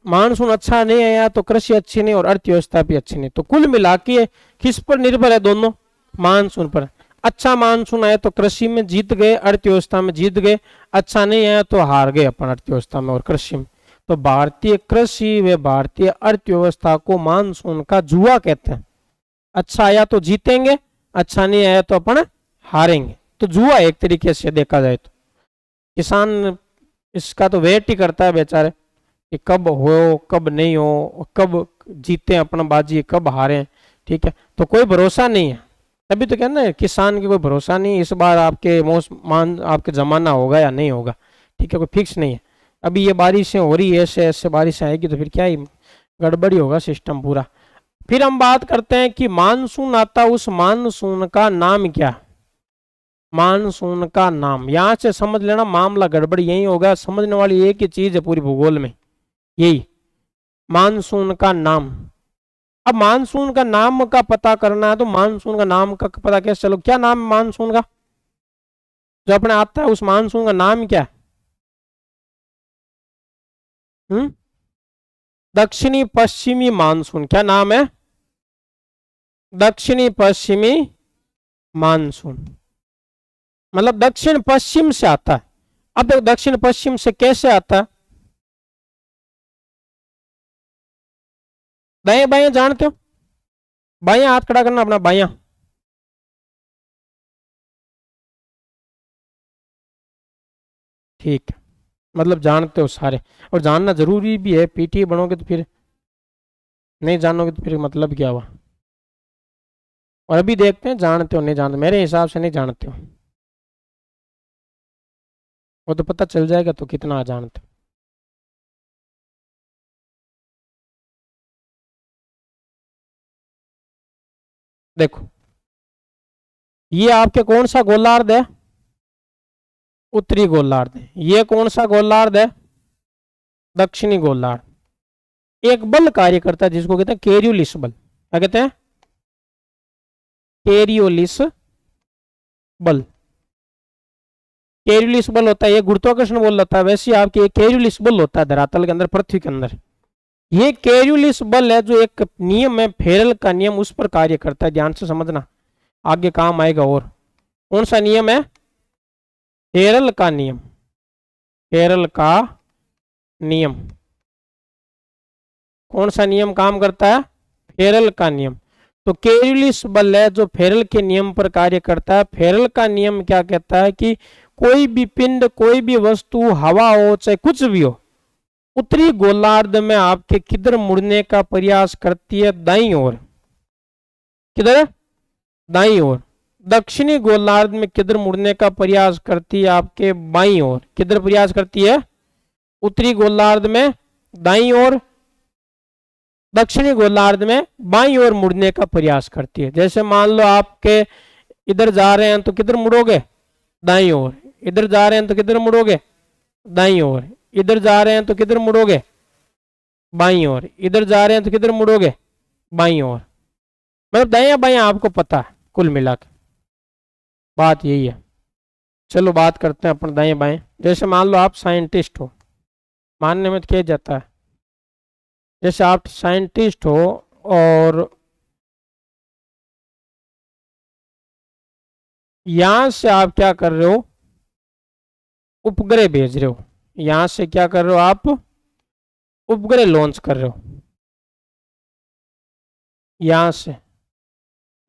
मानसून अच्छा नहीं आया तो कृषि अच्छी नहीं और अर्थव्यवस्था भी अच्छी नहीं। तो कुल मिला के किस पर निर्भर है? दोनों। मानसून पर। अच्छा मानसून आया तो कृषि में जीत गए, अर्थव्यवस्था में जीत गए। अच्छा नहीं आया तो हार गए अपन अर्थव्यवस्था में और कृषि में। तो भारतीय कृषि व भारतीय अर्थव्यवस्था को मानसून का जुआ कहते हैं। अच्छा आया तो जीतेंगे, अच्छा नहीं आया तो अपन हारेंगे। तो जुआ एक तरीके से देखा जाए तो। किसान इसका तो वेट ही करता है बेचारे कि कब हो कब नहीं हो, कब जीते अपना बाजी कब हारे। ठीक है, तो कोई भरोसा नहीं है। तभी तो कहना है किसान की कोई भरोसा नहीं। इस बार आपके आपके जमाना होगा या नहीं होगा। ठीक है, कोई फिक्स नहीं है। अभी ये बारिशें हो रही है, ऐसे ऐसे बारिश आएगी तो फिर क्या ही गड़बड़ी होगा सिस्टम पूरा। फिर हम बात करते हैं कि मानसून आता, उस मानसून का नाम क्या? मानसून का नाम। यहां से समझ लेना मामला गड़बड़ी यही होगा। समझने वाली एक ही चीज है पूरी भूगोल में, यही मानसून का नाम। अब मानसून का नाम का पता करना है तो मानसून का नाम का पता कैसे? चलो, क्या नाम है मानसून का? जो अपने आता है उस मानसून का नाम क्या है? दक्षिणी पश्चिमी मानसून। क्या नाम है? दक्षिणी पश्चिमी मानसून। मतलब दक्षिण पश्चिम से आता है। अब देखो दक्षिण पश्चिम से कैसे आता है? दाएं बाएं जानते हो? बायां हाथ खड़ा करना अपना, बायां। ठीक है, मतलब जानते हो सारे। और जानना जरूरी भी है, पीटी बनोगे तो फिर नहीं जानोगे तो फिर मतलब क्या हुआ। और अभी देखते हैं जानते हो नहीं जानते, मेरे हिसाब से नहीं जानते हो। वो तो पता चल जाएगा तो कितना जानते हो। देखो ये आपके कौन सा गोलार्ध है? उत्तरी गोलार्ध है। ये कौन सा गोलार्ध है? दक्षिणी गोलार्ध। एक बल कार्य करता है जिसको कहते हैं केरियोलिस बल। क्या कहते हैं? केरियोलिस बल। केरियोलिस बल होता है, ये गुरुत्वाकर्षण बल होता है, वैसे आपके केरियोलिस बल होता है धरातल के अंदर, पृथ्वी के अंदर। ये केरियोलिस बल है जो एक नियम है फेरल का नियम, उस पर कार्य करता है। ध्यान से समझना, आगे काम आएगा। और कौन सा नियम है? फेरल का नियम। फेरल का नियम। कौन सा नियम काम करता है? फेरल का नियम। तो केरियोलिस बल है जो फेरल के नियम पर कार्य करता है। फेरल का नियम क्या कहता है कि कोई भी पिंड, कोई भी वस्तु, हवा हो चाहे कुछ भी हो, उत्तरी गोलार्ध में आपके किधर मुड़ने का प्रयास करती है? दाईं ओर। किधर? दाईं ओर। दक्षिणी गोलार्ध में किधर मुड़ने का प्रयास करती है? आपके बाईं ओर। किधर प्रयास करती है? उत्तरी गोलार्ध में दाईं ओर, दक्षिणी गोलार्ध में बाईं ओर मुड़ने का प्रयास करती है। जैसे मान लो आपके इधर जा रहे हैं तो किधर मुड़ोगे? दाईं ओर। इधर जा रहे हैं तो किधर मुड़ोगे? दाईं ओर। इधर जा रहे हैं तो किधर मुड़ोगे? बाईं ओर। इधर जा रहे हैं तो किधर मुड़ोगे? बाईं ओर। मतलब दाया बाया आपको पता है, कुल मिला के बात यही है। चलो बात करते हैं अपन दाएं बाएं। जैसे मान लो आप साइंटिस्ट हो, मानने में तो किया जाता है। जैसे आप साइंटिस्ट हो और यहां से आप क्या कर रहे हो? उपग्रह भेज रहे हो। यहां से क्या कर रहे हो आप? उपग्रह लॉन्च कर रहे हो। यहां से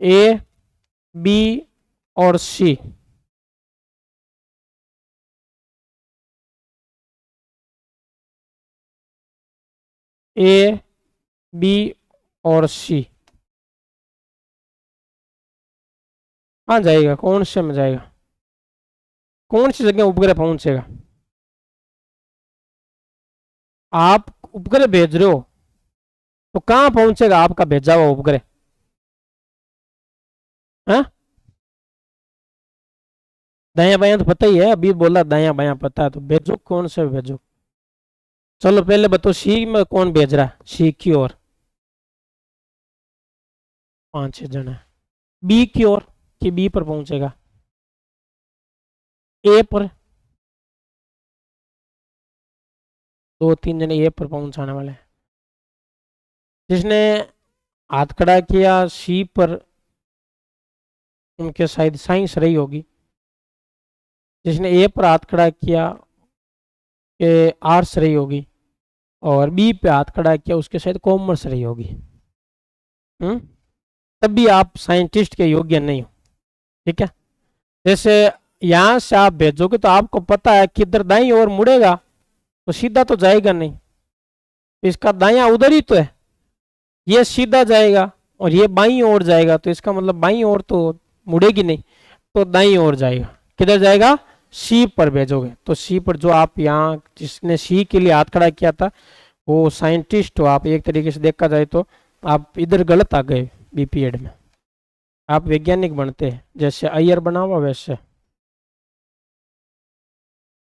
ए, बी और सी। ए, बी और सी। कहाँ जाएगा? कौन से में जाएगा? कौन सी जगह उपग्रह पहुंचेगा? आप उपग्रह भेज रहे हो तो कहां पहुंचेगा आपका भेजा हुआ उपग्रह? हाँ, दाया बाया तो पता ही है, अभी बोला दाया बाया पता है, तो भेजो कौन से भेजो। चलो पहले बताओ सी में कौन भेज रहा है? सी की ओर 5-6 जने। बी की ओर कि बी पर पहुंचेगा? ए पर 2-3 जने ए पर पहुंचाने वाले हैं। जिसने हाथ खड़ा किया सी पर, उनके शायद साइंस रही होगी। जिसने ए पर हाथ खड़ा किया के आर्ट्स रही होगी। और बी पे हाथ खड़ा किया उसके शायद कॉमर्स रही होगी। हम्म, तब भी आप साइंटिस्ट के योग्य नहीं हो। ठीक है। जैसे यहां से आप भेजोगे तो आपको पता है कि इधर दाईं ओर मुड़ेगा तो सीधा तो जाएगा नहीं, तो इसका दायां उधर ही तो है। ये सीधा जाएगा और ये बाईं ओर जाएगा, तो इसका मतलब बाईं ओर तो मुड़ेगी नहीं, तो दाईं ओर जाएगा। किधर जाएगा? सी पर भेजोगे। तो सी पर जो आप यहाँ जिसने सी के लिए हाथ खड़ा किया था वो साइंटिस्ट हो आप, एक तरीके से देखा जाए तो आप इधर गलत आ गए। बीपीएड में आप वैज्ञानिक बनते हैं, जैसे अय्यर बना हुआ वैसे।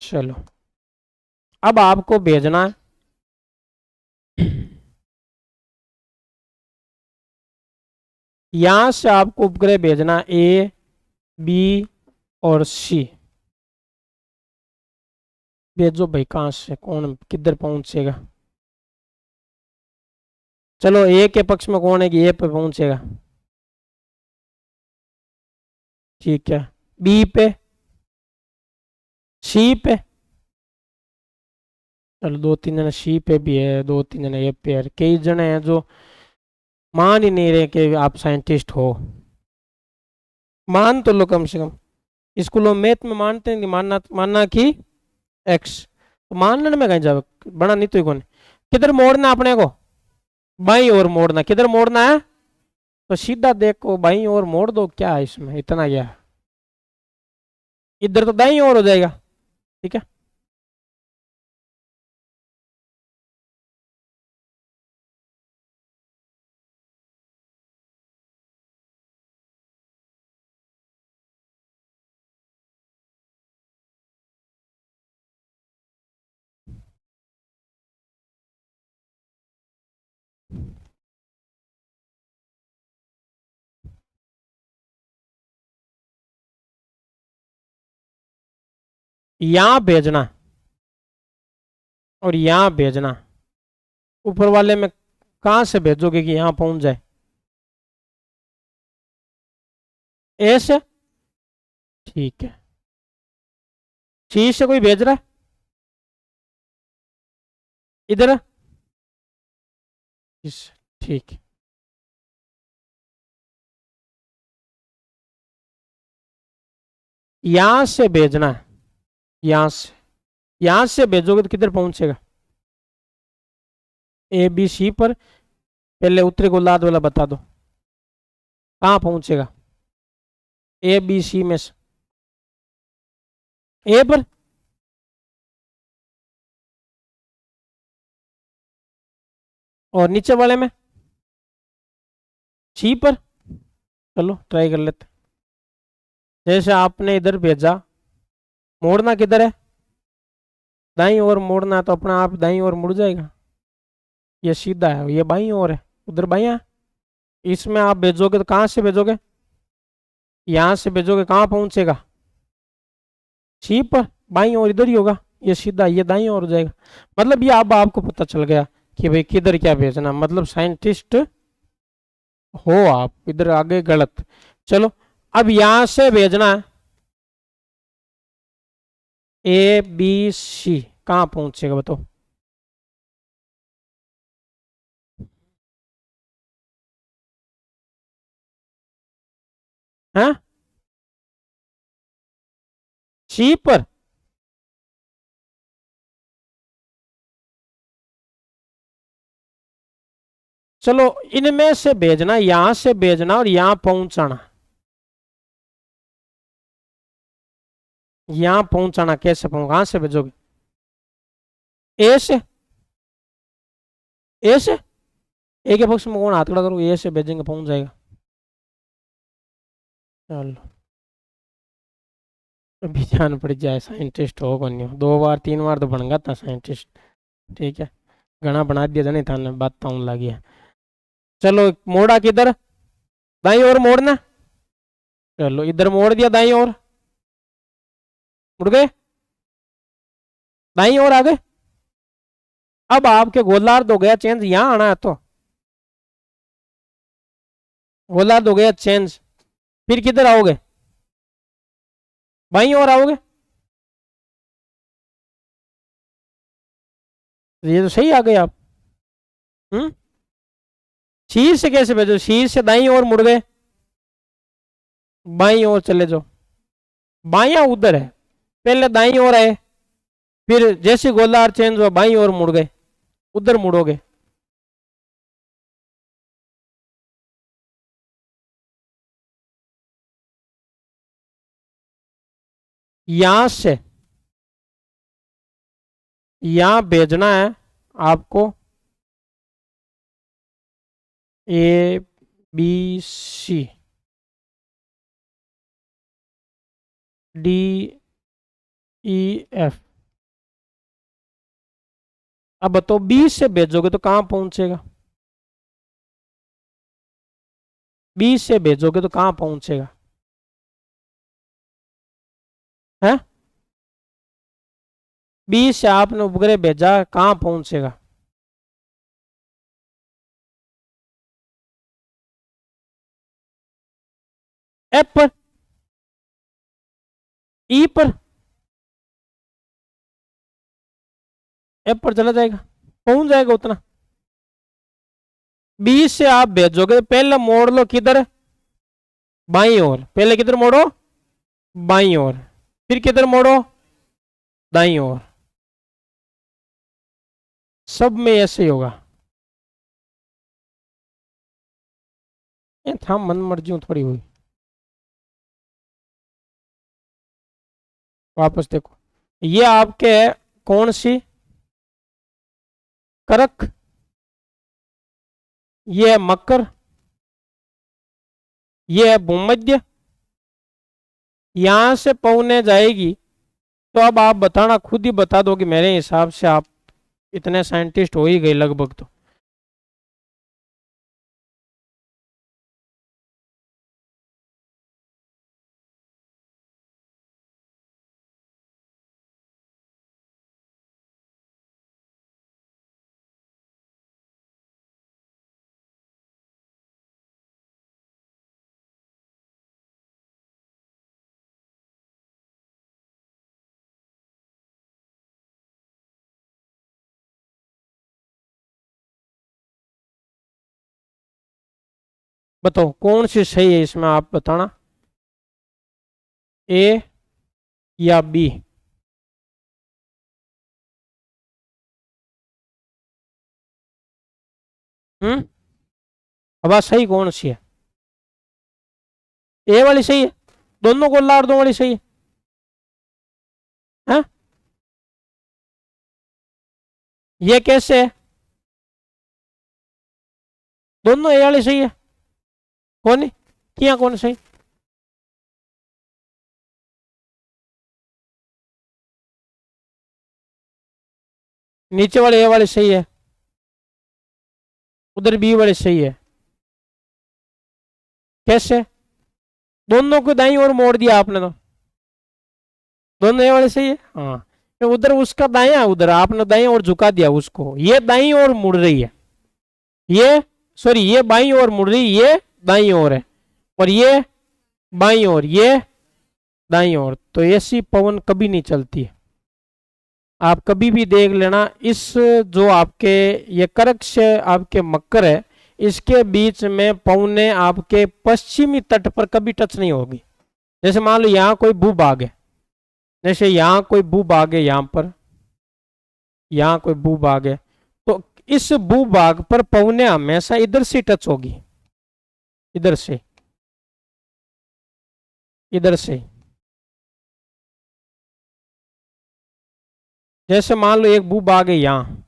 चलो अब आपको भेजना है यहां से आपको उपग्रह भेजना ए, बी और सी। भेजो भाई, कहाँ से कौन किधर पहुंचेगा। चलो ए के पक्ष में कौन है कि ए पे पहुंचेगा, ठीक है। बी पे, सी पे, चलो दो तीन जने सी पे भी है, दो तीन जने ए पे है, कई जने हैं जो मान ही नहीं रहे कि आप साइंटिस्ट हो। मान तो लो कम से कम, स्कूलों में मैथ में मानते नहीं, मानना मानना कि एक्स, तो मानने में कहीं जाओ बना नहीं तो कौन। किधर मोड़ना अपने को, बाई और मोड़ना, किधर मोड़ना है, तो सीधा देखो बाई और मोड़ दो, क्या है इसमें इतना क्या है, इधर तो दाई और हो जाएगा, ठीक है। यहां भेजना और यहां भेजना, ऊपर वाले में कहां से भेजोगे कि यहां पहुंच जाए, ए से, ठीक है। सी से कोई भेज रहा है इधर, इस, ठीक है। यहां से भेजना है, यहां से भेजोगे तो किधर पहुंचेगा, ए बी सी पर, पहले उत्तरी गोलार्ध वाला बता दो कहां पहुंचेगा, ए बी सी में से ए पर, और नीचे वाले में सी पर। चलो ट्राई कर लेते, जैसे आपने इधर भेजा, मोड़ना किधर है, दाईं ओर मोड़ना है, तो अपना आप दाईं ओर मुड़ जाएगा, ये सीधा है, ये बाईं ओर है, उधर बाईं है। इसमें आप भेजोगे तो कहां से भेजोगे, यहां से भेजोगे कहां पहुंचेगा, सी पर, बाईं ओर इधर ही होगा, ये सीधा, ये दाईं ओर हो जाएगा। मतलब ये अब आपको पता चल गया कि भाई किधर क्या भेजना, मतलब साइंटिस्ट हो आप, इधर आगे गलत। चलो अब यहां से भेजना है, ए बी सी कहां पहुंचेगा बताओ, है सी पर। चलो इनमें से भेजना, यहां से भेजना और यहां पहुंचाना, यहां पहुंचाना कैसे पहुंच, कहां से भेजोगे, ए से, ए से, ए के पक्ष में कौन हाथ खड़ा करो, ए से भेजेंगे पहुंच जाएगा। चलो अभी ध्यान पड़ जाए, साइंटिस्ट हो कौन नहीं हो, दो बार तीन बार तो बन गया था साइंटिस्ट, ठीक है। घना बना दिया जाने था, बात तो लगी है। चलो मोड़ा किधर, दाई और मोड़ना, चलो इधर मोड़ दिया दाई और, मुड़ गए, दाई और आ गए। अब आपके गोलार्ध हो गया चेंज, यहां आना है तो गोलार्ध हो गया चेंज, फिर किधर आओगे, बाई और आओगे, ये तो सही आ गए आप। हम्म, शीर से कैसे भेजो, शीर से दाई और मुड़ गए, बाई और चले जाओ, बाया उधर है, पहले दाई और आए, फिर जैसे गोलार्ध चेंज हुआ बाई और मुड़ गए, उधर मुड़ोगे। यहां से यहां भेजना है आपको, A B C D E F. अब बताओ बी से भेजोगे तो कहां पहुंचेगा, बी से भेजोगे तो कहां पहुंचेगा, है बी से आपने उपग्रह भेजा, कहां पहुंचेगा? एफ पर, ई पर, एफ पर चला जाएगा, पहुंच जाएगा उतना। बी से आप भेजोगे, पहले मोड़ लो किधर, बाई ओर, पहले किधर मोड़ो, बाई ओर, फिर किधर मोड़ो, दाई ओर। सब में ऐसे ही होगा। ये था मन मर्जी थोड़ी हुई। वापस देखो, ये आपके कौन सी, करक, ये है मकर, ये है भूमध्य, यहां से पौने जाएगी। तो अब आप बताना, खुद ही बता दो कि मेरे हिसाब से आप इतने साइंटिस्ट हो ही गए लगभग। तो बताओ कौन सी सही है इसमें, आप बताना, ए या बी? हम्म, अब सही कौन सी है? ए वाली सही है, दोनों को लार दो वाली सही है, हैं? ये कैसे है? दोनों ए वाली सही है, कौन है, क्या कौन सही? नीचे वाले ए वाले सही है, उधर बी वाले सही है, कैसे? दोनों को दाई और मोड़ दिया आपने तो, दोनों ए वाले सही है, हाँ। तो उधर उसका दाया, उधर आपने दाई और झुका दिया उसको, ये दाई और मुड़ रही है, ये सॉरी ये बाई और मुड़ रही, ये दाई और है, और ये बाई और, ये दाई और। तो ऐसी पवन कभी नहीं चलती है। आप कभी भी देख लेना, इस जो आपके ये कर्क से आपके मकर है, इसके बीच में पवने आपके पश्चिमी तट पर कभी टच नहीं होगी। जैसे मान लो यहाँ कोई भूभाग है, जैसे यहाँ कोई भूभाग है, यहाँ पर, यहाँ कोई भूभाग है, तो इस भूभाग पर पवने हमेशा इधर से टच होगी, इधर से, इधर से। जैसे मान लो एक भूभाग है यहाँ,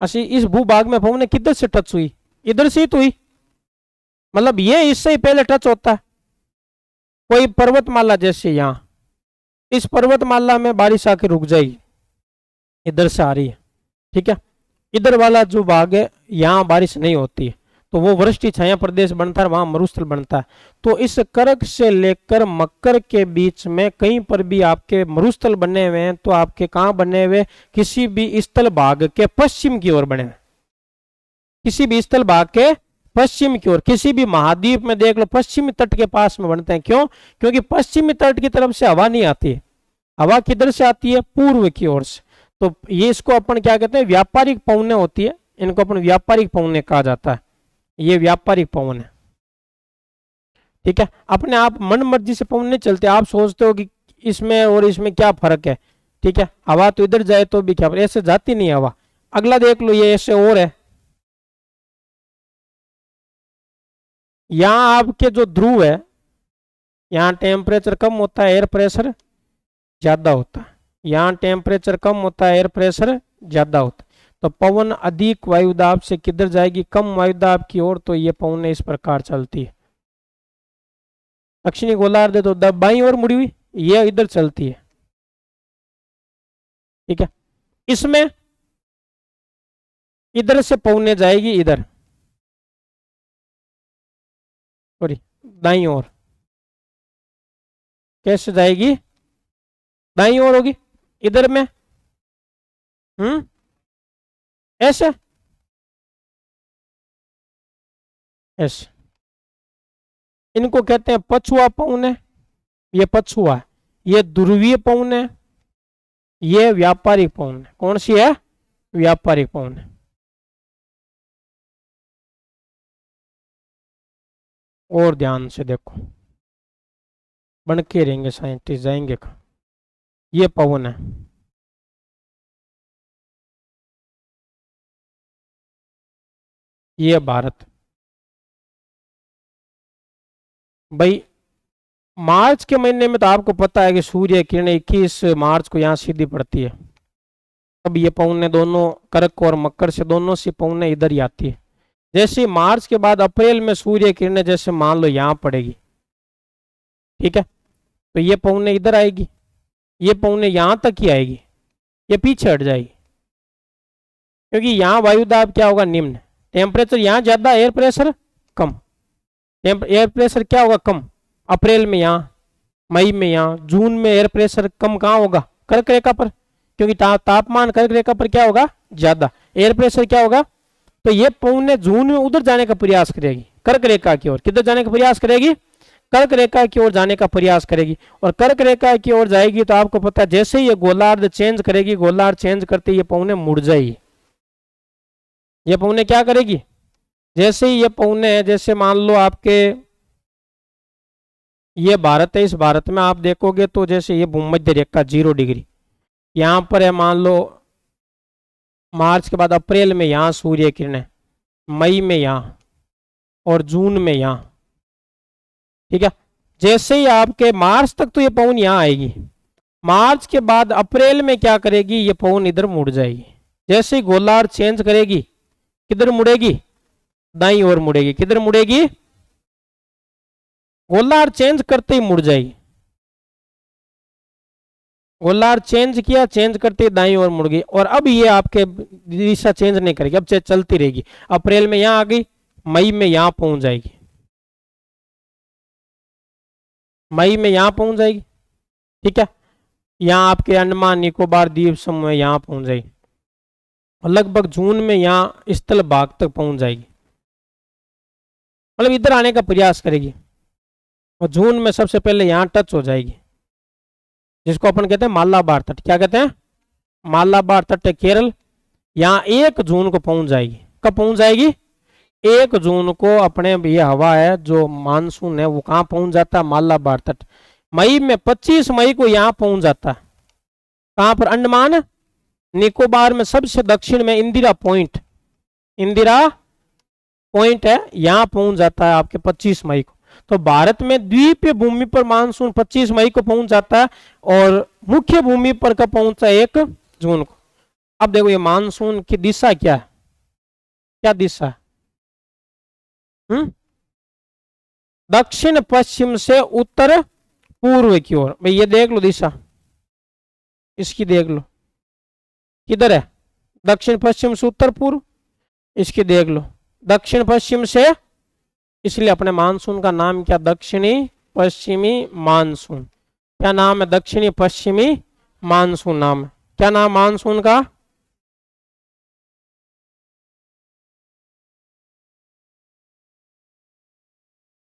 अच्छी इस भूभाग में पवने किधर से टच हुई, इधर से ही तो हुई, मतलब ये इससे ही पहले टच होता है। कोई पर्वतमाला जैसे यहाँ, इस पर्वतमाला में बारिश आके रुक जाएगी, इधर से आ रही है, ठीक है। इधर वाला जो भाग है यहाँ बारिश नहीं होती है, तो वो वृष्टि छाया प्रदेश बनता है, वहां मरुस्थल बनता है। तो इस कर्क से लेकर मकर के बीच में कहीं पर भी आपके मरुस्थल बने हुए हैं, तो आपके कहाँ बने हुए, किसी भी स्थल भाग के पश्चिम की ओर बने हुए, किसी भी स्थल भाग के पश्चिम की ओर, किसी भी महाद्वीप में देख लो पश्चिमी तट के पास में बनते हैं। क्यों? क्योंकि पश्चिमी तट की तरफ से हवा नहीं आती है, हवा किधर से आती है, पूर्व की ओर से। तो ये इसको अपन क्या कहते हैं, व्यापारिक पवने होती है, इनको अपन व्यापारिक पवने कहा जाता है, ये व्यापारिक पवन है, ठीक है। अपने आप मन मर्जी से पवन नहीं चलते, आप सोचते हो कि इसमें और इसमें क्या फर्क है, ठीक है, हवा तो इधर जाए तो भी क्या, ऐसे जाती नहीं हवा। अगला देख लो, ये ऐसे और है, यहाँ आपके जो ध्रुव है, यहाँ टेम्परेचर कम होता है, एयर प्रेशर ज्यादा होता है, यहाँ टेम्परेचर कम होता है, एयर प्रेशर ज्यादा होता है। तो पवन अधिक वायुदाब से किधर जाएगी, कम वायुदाब की ओर, तो ये पवन इस प्रकार चलती है। दक्षिणी गोलार्ध तो बाई ओर मुड़ी हुई, ये इधर चलती है, ठीक है। इसमें इधर से पवने जाएगी इधर, सॉरी दाई ओर, कैसे जाएगी, दाई ओर होगी, इधर में ऐसे ऐसे, इनको कहते हैं पछुआ पवन है, ये पछुआ है, ये ध्रुवीय पवन है, ये व्यापारिक पवन है। कौन सी है? व्यापारिक पवन है। और ध्यान से देखो, बन के रहेंगे साइंटिस्ट, जाएंगे कहाँ। ये पवन है, ये भारत। भाई मार्च के महीने में तो आपको पता है कि सूर्य किरणें 21 मार्च को यहाँ सीधी पड़ती है। अब ये पौने दोनों कर्क और मकर से दोनों सी पौने इधर ही आती है। जैसे मार्च के बाद अप्रैल में सूर्य किरणें जैसे मान लो यहाँ पड़ेगी, ठीक है, तो ये पौने इधर आएगी, ये पौने यहाँ तक ही आएगी, ये पीछे हट जाएगी, क्योंकि यहाँ वायुदाब क्या होगा? निम्न। टेम्परेचर यहाँ ज्यादा, एयर प्रेशर कम। एयर प्रेशर क्या होगा? कम। अप्रैल में यहाँ, मई में यहाँ, जून में एयर प्रेशर कम कहाँ होगा? कर्क रेखा पर, क्योंकि तापमान कर्क रेखा पर क्या होगा? ज्यादा। एयर प्रेशर क्या होगा? तो ये पौने जून में उधर जाने का प्रयास करेगी, कर्क रेखा की ओर। किधर जाने का प्रयास करेगी? कर्क रेखा की ओर जाने का प्रयास करेगी। और कर्क रेखा की ओर जाएगी तो आपको पता है जैसे ही ये गोलार्ध चेंज करेगी, गोलार्ध चेंज करते ये पौने मुड़ जाएगी। ये पौने क्या करेगी? जैसे ही ये पौने, जैसे मान लो आपके ये भारत है, इस भारत में आप देखोगे तो जैसे ये भूमध्य रेखा 0 डिग्री यहाँ पर है, मान लो मार्च के बाद अप्रैल में यहाँ सूर्य किरणें, मई में यहाँ और जून में यहाँ, ठीक है। जैसे ही आपके मार्च तक तो ये पवन यहाँ आएगी, मार्च के बाद अप्रैल में क्या करेगी? ये पवन इधर मुड़ जाएगी। जैसे ही गोलार्ध चेंज करेगी, किधर मुड़ेगी? दाईं ओर मुड़ेगी। किधर मुड़ेगी? गोलार्ध चेंज करते ही मुड़ जाएगी। गोलार्ध चेंज किया, चेंज करते ही दाईं ओर मुड़ गई। और अब ये आपके दिशा चेंज नहीं करेगी, अब चलती रहेगी। अप्रैल में यहाँ आ गई, मई में यहाँ पहुंच जाएगी, मई में यहाँ पहुंच जाएगी, ठीक है। यहाँ आपके अंडमान निकोबार द्वीप समूह यहाँ पहुंच जाएगी, और लगभग जून में यहाँ स्थल भाग तक पहुंच जाएगी, मतलब इधर आने का प्रयास करेगी। और जून में सबसे पहले यहाँ टच हो जाएगी, जिसको अपन कहते हैं मालाबार तट। क्या कहते हैं? मालाबार तट है केरल। यहाँ 1 जून को पहुंच जाएगी। कब पहुंच जाएगी? 1 जून को अपने ये हवा है जो मानसून है वो कहाँ पहुंच जाता है? मालाबार तट। मई में 25 मई को यहाँ पहुंच जाता है। कहाँ पर? अंडमान निकोबार में सबसे दक्षिण में इंदिरा पॉइंट, इंदिरा पॉइंट है, यहाँ पहुंच जाता है आपके 25 मई को। तो भारत में द्वीपीय भूमि पर मानसून 25 मई को पहुंच जाता है, और मुख्य भूमि पर कब पहुंचता है? 1 जून को। अब देखो ये मानसून की दिशा क्या है? क्या दिशा है? दक्षिण पश्चिम से उत्तर पूर्व की ओर। भाई ये देख लो दिशा, इसकी देख लो किधर है? दक्षिण पश्चिम से उत्तर पूर्व। इसकी देख लो दक्षिण पश्चिम से, इसलिए अपने मानसून का नाम क्या? दक्षिणी पश्चिमी मानसून। क्या नाम है? दक्षिणी पश्चिमी मानसून नाम है। क्या नाम मानसून का?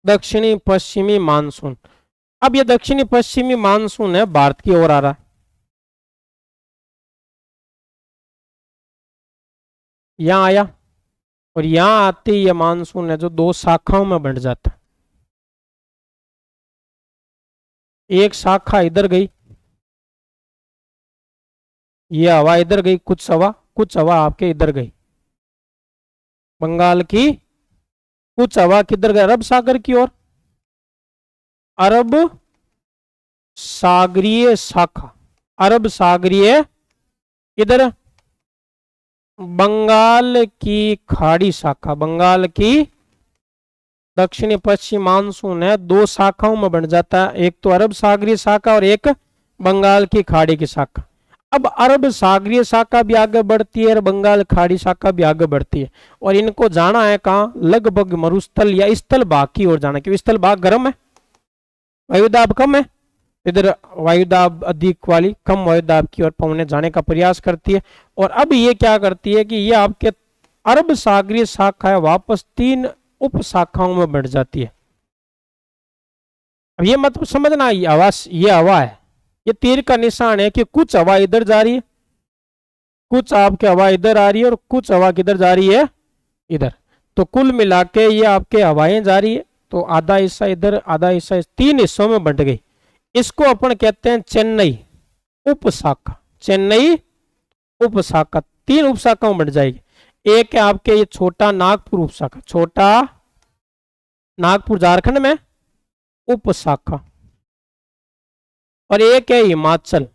दक्षिणी पश्चिमी मानसून। अब ये दक्षिणी पश्चिमी मानसून है, भारत की ओर आ रहा है। यहां आया, और यहां आते ही ये मानसून है जो 2 शाखाओं में बंट जाता है। एक शाखा इधर गई, ये हवा इधर गई, कुछ हवा आपके इधर गई, बंगाल की कुछ हवा किधर गई? अरब सागर की ओर। अरब सागरीय शाखा, अरब सागरीय इधर, बंगाल की खाड़ी शाखा, बंगाल की दक्षिणी पश्चिम मानसून है 2 शाखाओं में बन जाता है, एक तो अरब सागरीय शाखा और एक बंगाल की खाड़ी की शाखा। अब अरब सागरीय शाखा भी आगे बढ़ती है और बंगाल खाड़ी शाखा भी आगे बढ़ती है, और इनको जाना है कहाँ? लगभग मरुस्थल या स्थल भाग की ओर जाना है, क्योंकि स्थल भाग गर्म है, वायुदाब कम है, इधर वायुदाब अधिक वाली कम वायुदाब की ओर पवने जाने का प्रयास करती है। और अब ये क्या करती है कि ये आपके अरब सागरीय शाखा है वापस 3 उप शाखाओं में बढ़ जाती है। अब ये मतलब समझना, ये हवा है, ये तीर का निशान है कि कुछ हवा इधर जा रही है, कुछ आपके हवा इधर आ रही है और कुछ हवा किधर जा रही है, इधर। तो कुल मिला के ये आपके हवाएं जा रही है, तो आधा हिस्सा इधर आधा हिस्सा 3 हिस्सों में बंट गई। इसको अपन कहते हैं चेन्नई उपशाखा। चेन्नई उपशाखा 3 उपशाखाओं में बंट जाएगी। एक है आपके ये छोटा नागपुर उपशाखा, छोटा नागपुर झारखंड में उपशाखा, और एक है हिमाचल,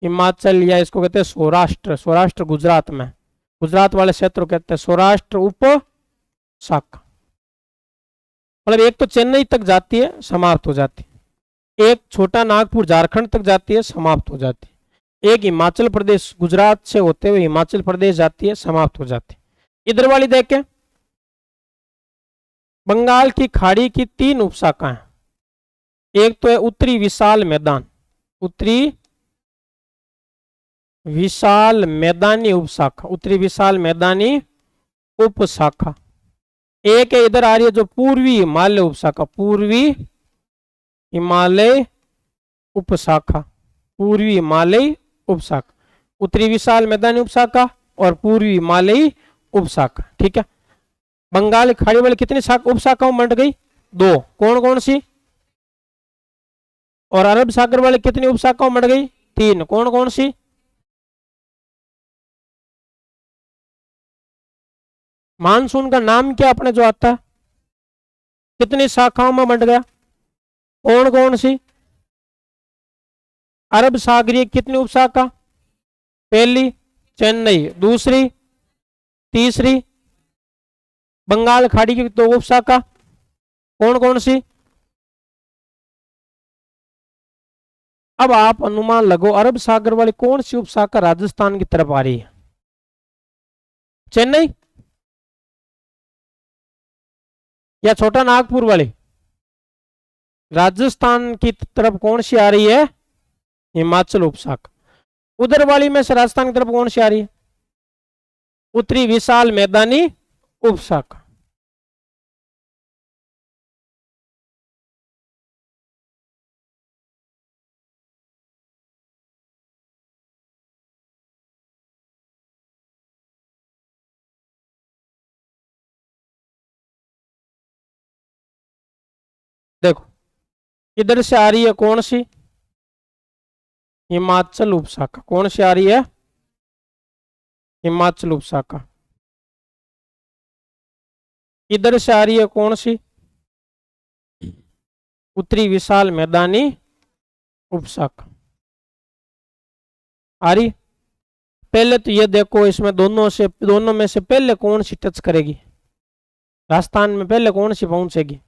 हिमाचल या इसको कहते हैं सौराष्ट्र, सौराष्ट्र गुजरात में, गुजरात वाले क्षेत्र कहते हैं सौराष्ट्र उप शाखा। मतलब एक तो चेन्नई तक जाती है समाप्त हो जाती है, एक छोटा नागपुर झारखंड तक जाती है समाप्त हो जाती है, एक हिमाचल प्रदेश गुजरात से होते हुए हिमाचल प्रदेश जाती है समाप्त हो जाती है। इधर वाली देखें, बंगाल की खाड़ी की 3 उपशाखाएं, एक तो है उत्तरी विशाल मैदान, उत्तरी विशाल मैदानी उपशाखा, उत्तरी विशाल मैदानी उपशाखा। एक है इधर आ रही है जो पूर्वी हिमालय उपशाखा, पूर्वी हिमालय उपशाखा, पूर्वी हिमालय उपशाखा, उत्तरी विशाल मैदानी उपशाखा और पूर्वी हिमालयी उपशाखा। ठीक है, बंगाल खाड़ी वाली कितनी उपशाखाओं में बंट गई, 2, कौन कौन सी, और अरब सागर वाले कितनी उपशाखाओं में बंट गई, 3, कौन कौन सी, मानसून का नाम क्या अपने जो आता है, कितनी शाखाओं में बंट गया, कौन कौन सी, अरब सागरीय कितनी उपशाखा, पहली चेन्नई, दूसरी, तीसरी, बंगाल खाड़ी की 2 उपशाखा, कौन कौन सी। अब आप अनुमान लगो अरब सागर वाली कौन सी उपशाखा राजस्थान की तरफ आ रही है, चेन्नई या छोटा नागपुर वाली, राजस्थान की तरफ कौन सी आ रही है, हिमाचल उपशाखा। उधर वाली में से राजस्थान की तरफ कौन सी आ रही है, उत्तरी विशाल मैदानी उपशाखा। देखो इधर से आ रही है कौन सी, हिमाचल उपशाखा, कौन सी आ रही है, हिमाचल उपशाखा। इधर से आ रही है कौन सी, उत्तरी विशाल मैदानी उपशाखा आ रही। पहले तो ये देखो इसमें दोनों में से पहले कौन सी टच करेगी, राजस्थान में पहले कौन सी पहुंचेगी,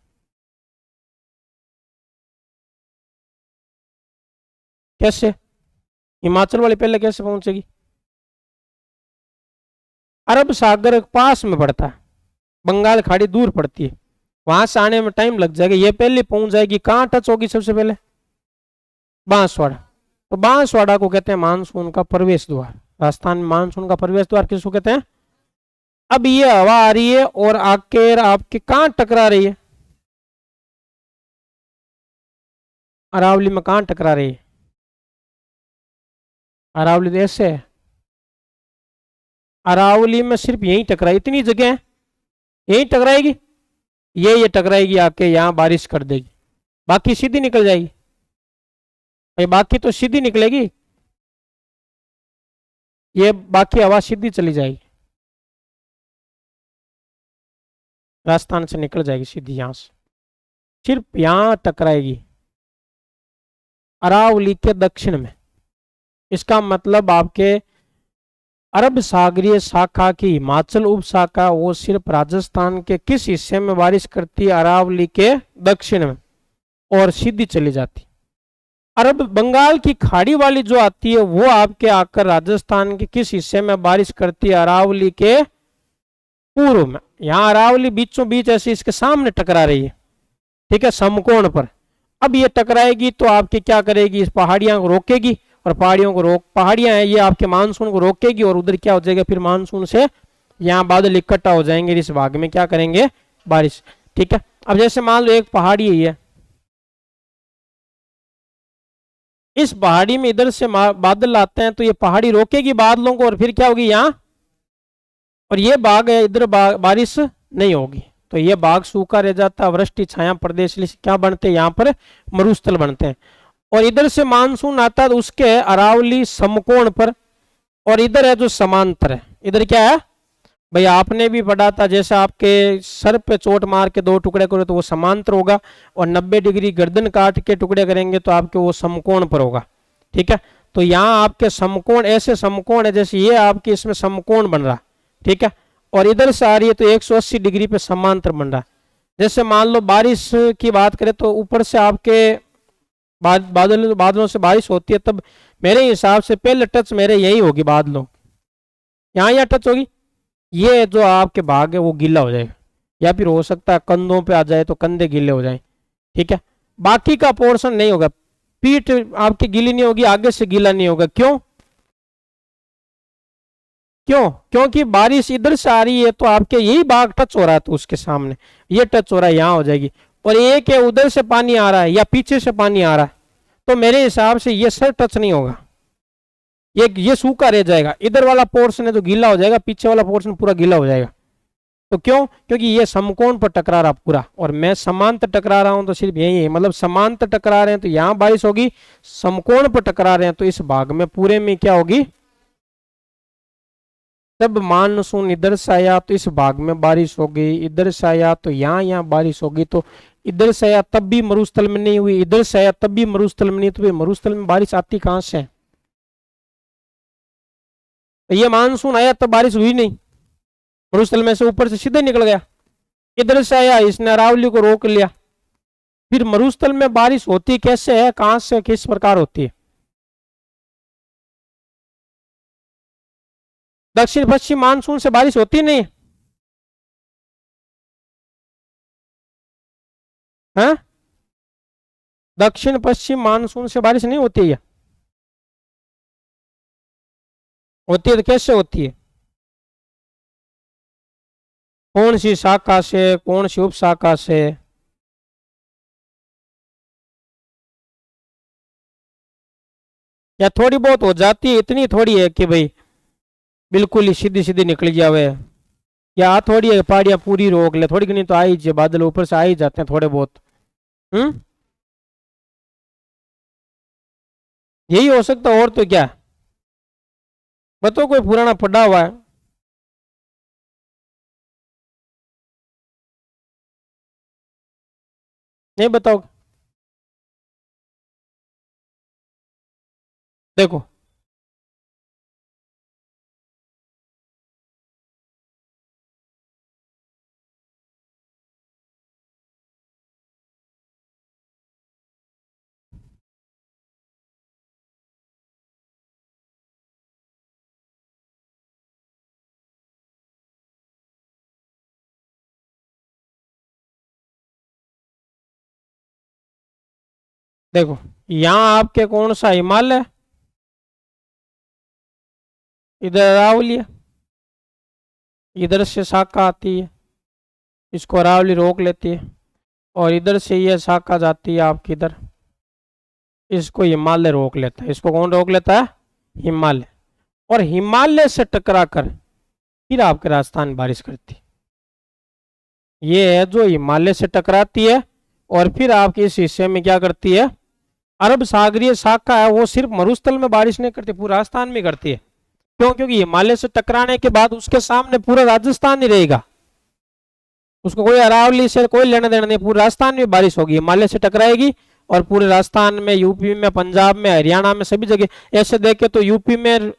कैसे, हिमाचल वाली पहले कैसे पहुंचेगी, अरब सागर पास में पड़ता है, बंगाल खाड़ी दूर पड़ती है, वहां से आने में टाइम लग जाएगा, ये पहले पहुंच जाएगी। कहां टच होगी सबसे पहले, बांसवाड़ा। तो बांसवाड़ा को कहते हैं मानसून का प्रवेश द्वार, राजस्थान में मानसून का प्रवेश द्वार किसको कहते हैं। अब ये हवा आ रही है और आकर आपके कहां टकरा रही है, अरावली में कहां टकरा रही है, अरावली देश से, अरावली में सिर्फ यही टकराई, इतनी जगह है यही टकराएगी, ये टकराएगी आके यहाँ बारिश कर देगी, बाकी सीधी निकल जाएगी, भाई बाकी तो सीधी निकलेगी, ये बाकी हवा सीधी चली जाएगी, राजस्थान से निकल जाएगी सीधी, यहां से सिर्फ यहां टकराएगी अरावली के दक्षिण में। इसका मतलब आपके अरब सागरीय शाखा की हिमाचल उप शाखा वो सिर्फ राजस्थान के किस हिस्से में बारिश करती है, अरावली के दक्षिण में, और सीधी चली जाती। अरब बंगाल की खाड़ी वाली जो आती है वो आपके आकर राजस्थान के किस हिस्से में बारिश करती है, अरावली के पूर्व में। यहाँ अरावली बीचों बीच ऐसे इसके सामने टकरा रही है, ठीक है, समकोण पर, अब ये टकराएगी तो आपके क्या करेगी, इस पहाड़ियां को रोकेगी, और पहाड़ियों को पहाड़ियां हैं ये आपके मानसून को रोकेगी, और उधर क्या हो जाएगा, फिर मानसून से यहाँ बादल इकट्ठा हो जाएंगे, इस भाग में क्या करेंगे, बारिश। ठीक है, अब जैसे मान लो एक पहाड़ी है, इस पहाड़ी में इधर से बादल आते हैं तो ये पहाड़ी रोकेगी बादलों को, और फिर क्या होगी यहाँ, और ये बाग है इधर बारिश नहीं होगी, तो ये बाग सूखा रह जाता, वृष्टि छाया प्रदेश क्या बनते हैं यहाँ पर, मरुस्थल बनते हैं। और इधर से मानसून आता है तो उसके अरावली समकोण पर, और इधर है जो समांतर है, इधर क्या है भाई, आपने भी पढ़ा था, जैसे आपके सर पे चोट मार के दो टुकड़े करो तो वो समांतर होगा, और 90 डिग्री गर्दन काट के टुकड़े करेंगे तो आपके वो समकोण पर होगा। ठीक है, तो यहाँ आपके समकोण ऐसे समकोण है, जैसे ये आपके इसमें समकोण बन रहा। ठीक है, और इधर से आ रही है तो 180 डिग्री पे समांतर बन रहा। जैसे मान लो बारिश की बात करें तो ऊपर से आपके बादलों से बारिश होती है, तब मेरे हिसाब से पहले टच मेरे यही होगी बादलों, यहाँ टच होगी, ये जो आपके भाग है वो गीला हो जाएगा, या फिर हो सकता है कंधों पे आ जाए तो कंधे गीले हो जाए। ठीक है, बाकी का पोर्शन नहीं होगा, पीठ आपकी गीली नहीं होगी, आगे से गीला नहीं होगा। क्यों क्यों क्योंकि बारिश इधर से आ रही है तो आपके यही भाग टच हो रहा है, तो उसके सामने ये टच हो रहा है, यहाँ हो जाएगी। और एक है उधर से पानी आ रहा है या पीछे से पानी आ रहा है, तो मेरे हिसाब से ये सर टच नहीं होगा, ये सूखा रह जाएगा, इधर वाला पोर्शन है जो गीला हो जाएगा, पीछे वाला पोर्शन पूरा गीला हो जाएगा। तो क्यों, क्योंकि ये समकोण पर टकरा रहा पूरा, और मैं समांतर टकरा रहा हूं, तो सिर्फ यही है, मतलब समांतर टकरा रहे हैं तो यहाँ बारिश होगी, समकोण पर टकरा रहे हैं तो इस भाग में पूरे में क्या होगी, जब मानसून इधर से आया तो इस भाग में बारिश हो गई, इधर से आया तो यहाँ बारिश होगी, तो इधर से आया तब भी मरुस्थल में नहीं हुई, इधर से आया तब भी मरुस्थल में नहीं, तो मरुस्थल में बारिश आती कहां से है, तो ये मानसून आया तब बारिश हुई नहीं, मरुस्थल में से ऊपर से सीधे निकल गया, इधर से आया इसने अरावली को रोक लिया, फिर मरुस्थल में बारिश होती कैसे है, कहां से किस प्रकार होती है। दक्षिण पश्चिम मानसून से बारिश होती नहीं है, दक्षिण पश्चिम मानसून से बारिश नहीं होती है, होती है तो कैसे होती है, कौन सी शाखा से, कौन सी उपशाखा से, या थोड़ी बहुत हो जाती है, इतनी थोड़ी है कि भाई बिल्कुल ही सीधी सीधी निकल जावे, या थोड़ी है पहाड़ियां पूरी रोक ले, थोड़ी घनी तो आ ही जाए, बादल ऊपर से आ ही जाते हैं थोड़े बहुत। यही हो सकता, और तो क्या, बताओ कोई पुराना पढ़ा हुआ है, नहीं बताओ, देखो देखो, यहाँ आपके कौन सा हिमालय, इधर अरावली है, इधर से शाखा आती है, इसको अरावली रोक लेती है, और इधर से ये शाखा जाती है आपकी इधर, इसको हिमालय रोक लेता है, इसको कौन रोक लेता है, हिमालय, और हिमालय से टकरा कर फिर आपके राजस्थान में बारिश करती, ये है जो हिमालय से टकराती है, और फिर आपके इस हिस्से में क्या करती है, अरब सागरीय शाखा है, वो सिर्फ मरुस्थल में बारिश नहीं करती, पूरा राजस्थान में करती है। क्यों, क्योंकि हिमालय से टकराने के बाद उसके सामने पूरा राजस्थान ही रहेगा, उसको कोई अरावली से कोई लेना देना नहीं, पूरे राजस्थान में बारिश होगी, हिमालय से टकराएगी, और पूरे राजस्थान में, यूपी में, पंजाब में, हरियाणा में, सभी जगह। ऐसे देखे तो यूपी में,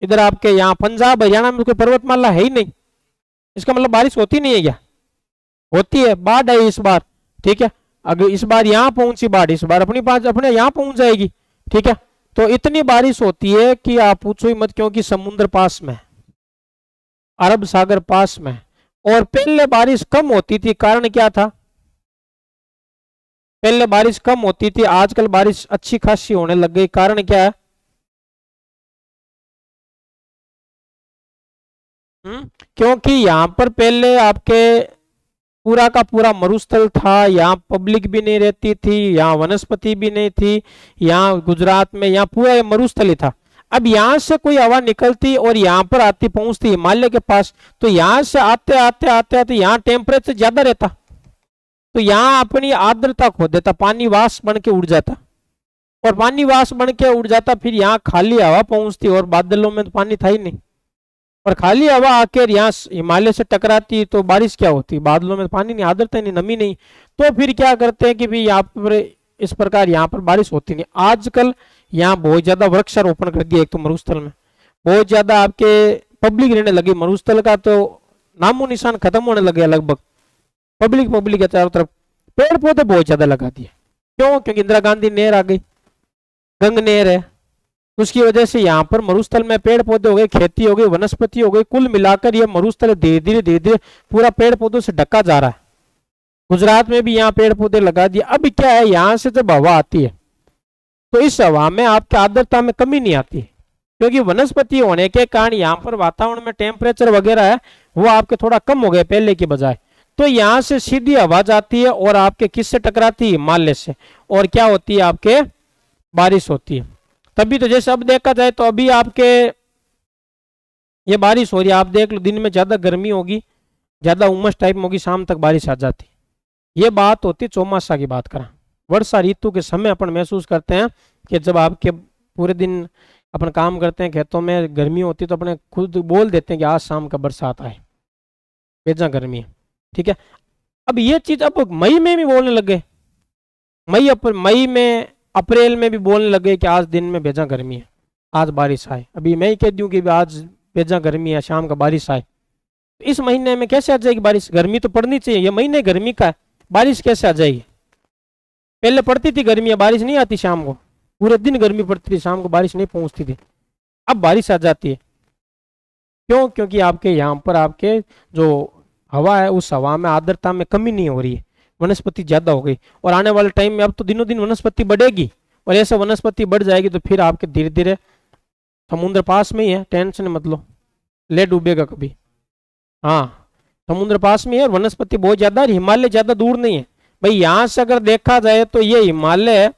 इधर आपके यहाँ पंजाब हरियाणा में कोई पर्वतमाला है ही नहीं, इसका मतलब बारिश होती नहीं है क्या, होती है, बाढ़ आई इस बार। ठीक है, अगर इस बार यहाँ पहुंची बाढ़, इस बार अपनी पास अपने यहाँ पहुंच जाएगी। ठीक है, तो इतनी बारिश होती है कि आप पूछो ही मत, क्योंकि समुद्र पास में, अरब सागर पास में, और पहले बारिश कम होती थी, कारण क्या था, पहले बारिश कम होती थी, आजकल बारिश अच्छी खासी होने लग गई। कारण क्या है? क्योंकि यहाँ पर पहले आपके पूरा का पूरा मरुस्थल था, यहाँ पब्लिक भी नहीं रहती थी, यहाँ वनस्पति भी नहीं थी, यहाँ गुजरात में यहाँ पूरा ये मरुस्थल ही था। अब यहाँ से कोई हवा निकलती और यहाँ पर आती, पहुंचती हिमालय के पास, तो यहाँ से आते आते आते आते यहाँ टेम्परेचर ज्यादा रहता, तो यहाँ अपनी आर्द्रता खो देता, पानी वाष्प बन के उड़ जाता, और पानी वाष्प बन के उड़ जाता, फिर यहाँ खाली हवा पहुंचती, और बादलों में तो पानी था ही नहीं, और खाली हवा आकर यहाँ हिमालय से टकराती, तो बारिश क्या होती? बादलों में पानी नहीं, आर्द्रता नहीं, नमी नहीं। तो फिर क्या करते हैं कि भी यहाँ पर इस प्रकार यहाँ पर बारिश होती नहीं। आजकल यहाँ बहुत ज्यादा वृक्षारोपण कर दिया, एक तो मरुस्थल में बहुत ज्यादा आपके पब्लिक रहने लगी, मरुस्थल का तो नामो निशान खत्म होने लगे, लगभग पब्लिक है चारों तरफ। पेड़ पौधे बहुत ज्यादा लगा दिए, क्यों? क्योंकि इंदिरा गांधी नहर आ गई, गंग नहर है, उसकी वजह से यहाँ पर मरुस्थल में पेड़ पौधे हो गए, खेती हो गई, वनस्पति हो गई, कुल मिलाकर ये मरुस्थल धीरे धीरे पूरा पेड़ पौधों से ढका जा रहा है। गुजरात में भी यहाँ पेड़ पौधे लगा दिए। अब क्या है, यहाँ से जब हवा आती है तो इस हवा में आपकी आर्द्रता में कमी नहीं आती, क्योंकि वनस्पति होने के कारण यहाँ पर वातावरण में टेम्परेचर वगैरह है वो आपके थोड़ा कम हो गए पहले की बजाय। तो यहाँ से सीधी हवा जाती है और आपके किससे टकराती है? हिमालय से, और क्या होती है? आपके बारिश होती है। तभी तो जैसे अब देखा जाए तो अभी आपके ये बारिश हो रही है, आप देख लो, दिन में ज्यादा गर्मी होगी, ज्यादा उमस टाइप में होगी, शाम तक बारिश आ जाती। ये बात होती चौमासा की बात करा। वर्षा ऋतु के समय अपन महसूस करते हैं कि जब आपके पूरे दिन अपन काम करते हैं खेतों में, गर्मी होती है, तो अपने खुद बोल देते हैं कि आज शाम का बरसात आए, बेजा गर्मी है, ठीक है। अब ये चीज अब मई में भी बोलने लगे, मई में अप्रैल में भी बोलने लगे कि आज दिन में बेजा गर्मी है, आज बारिश आए। अभी मैं ही कह दूं कि आज बेजा गर्मी है, शाम का बारिश आए। इस महीने में कैसे आ जाएगी बारिश? गर्मी तो पड़नी चाहिए, ये महीने गर्मी का है, बारिश कैसे आ जाएगी? पहले पड़ती थी गर्मी, बारिश नहीं आती, शाम को पूरे दिन गर्मी पड़ती थी, शाम को बारिश नहीं पहुंचती थी, अब बारिश आ जाती है। क्यों? क्योंकि आपके यहाँ पर आपके जो हवा है उस हवा में आर्द्रता में कमी नहीं हो रही है, वनस्पति ज्यादा हो गई, और आने वाले टाइम में अब तो दिनों दिन वनस्पति बढ़ेगी, और ऐसे वनस्पति बढ़ जाएगी तो फिर आपके धीरे धीरे समुद्र पास में ही है, टेंशन मत लो, ले डूबेगा कभी। हाँ, समुद्र पास में है, वनस्पति बहुत ज्यादा, हिमालय ज्यादा दूर नहीं है भाई। यहां से अगर देखा जाए तो ये हिमालय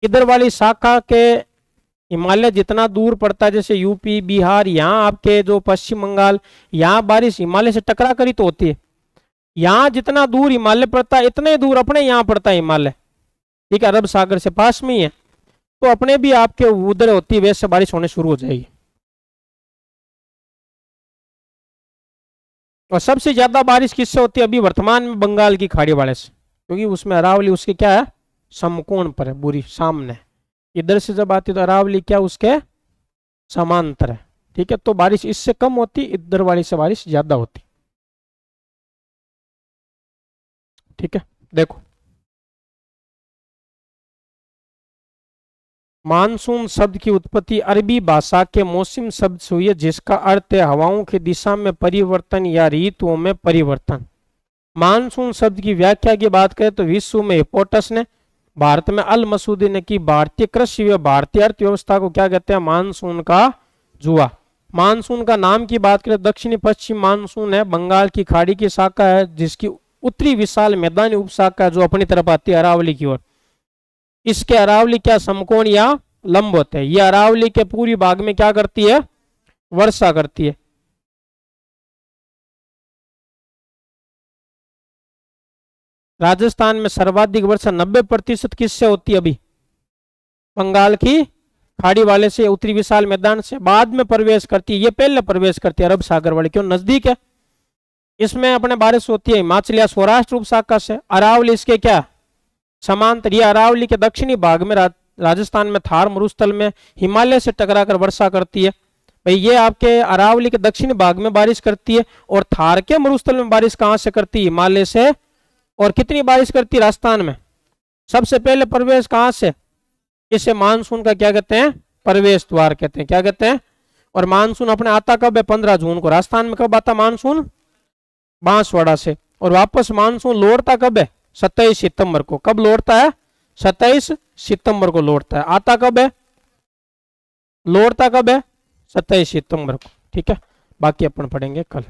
इधर वाली शाखा के हिमालय जितना दूर पड़ता है, जैसे यूपी बिहार, यहाँ आपके जो पश्चिम बंगाल, यहाँ बारिश हिमालय से टकरा कर ही तो होती है। यहाँ जितना दूर हिमालय पड़ता है इतने दूर अपने यहाँ पड़ता है हिमालय, ठीक है, अरब सागर से पास में ही है, तो अपने भी आपके उधर होती है, वैसे बारिश होने शुरू हो जाएगी। और सबसे ज्यादा बारिश किससे होती है अभी वर्तमान में? बंगाल की खाड़ी वाले से, क्योंकि उसमें अरावली उसके क्या है, समकोण पर है, बुरी सामने। इधर से जब आती तो अरावली क्या उसके समांतर है, ठीक है, तो बारिश इससे कम होती, इधर वाली से बारिश ज्यादा होती, ठीक है। देखो, मानसून शब्द की उत्पत्ति अरबी भाषा के मौसम शब्द से हुई है, जिसका अर्थ है हवाओं की दिशा में परिवर्तन या ऋतुओं में परिवर्तन। मानसून शब्द की व्याख्या की बात करें तो विश्व में हिप्पोटस ने, भारत में अल मसूदी ने की भारतीय कृषि व भारतीय अर्थव्यवस्था को क्या कहते हैं? मानसून का जुआ। मानसून का नाम की बात करें, दक्षिणी पश्चिम मानसून है, बंगाल की खाड़ी की शाखा है, जिसकी उत्तरी विशाल मैदानी उपशाखा है जो अपनी तरफ आती है अरावली की ओर। इसके अरावली क्या समकोण या लंब होते हैं। ये अरावली के पूरी भाग में क्या करती है? वर्षा करती है। राजस्थान में सर्वाधिक वर्षा 90% किससे होती है? अभी बंगाल की खाड़ी वाले से, उत्तरी विशाल मैदान से बाद में प्रवेश करती है। ये पहले प्रवेश करती है अरब सागर वाले, क्यों? नजदीक है। इसमें अपने बारिश होती है हिमाचल या सौराष्ट्र उपशाखा से। अरावली इसके क्या समांतर, ये अरावली के दक्षिणी भाग में राजस्थान में थार मरुस्थल में हिमालय से टकराकर वर्षा करती है। भाई ये आपके अरावली के दक्षिणी भाग में बारिश करती है, और थार के मरुस्थल में बारिश कहां से करती है? हिमालय से। और कितनी बारिश करती है राजस्थान में? सबसे पहले प्रवेश कहां से? इसे मानसून का क्या कहते हैं? प्रवेश द्वार कहते हैं। क्या कहते हैं? और मानसून अपने आता कब है? 15 जून को। राजस्थान में कब आता मानसून? बांसवाड़ा से। और वापस मानसून लौटता कब है? 27 सितंबर को। कब लौटता है? 27 सितंबर को लौटता है। आता कब है? लौटता कब है? 27 सितंबर को। ठीक है, बाकी अपन पढ़ेंगे कल।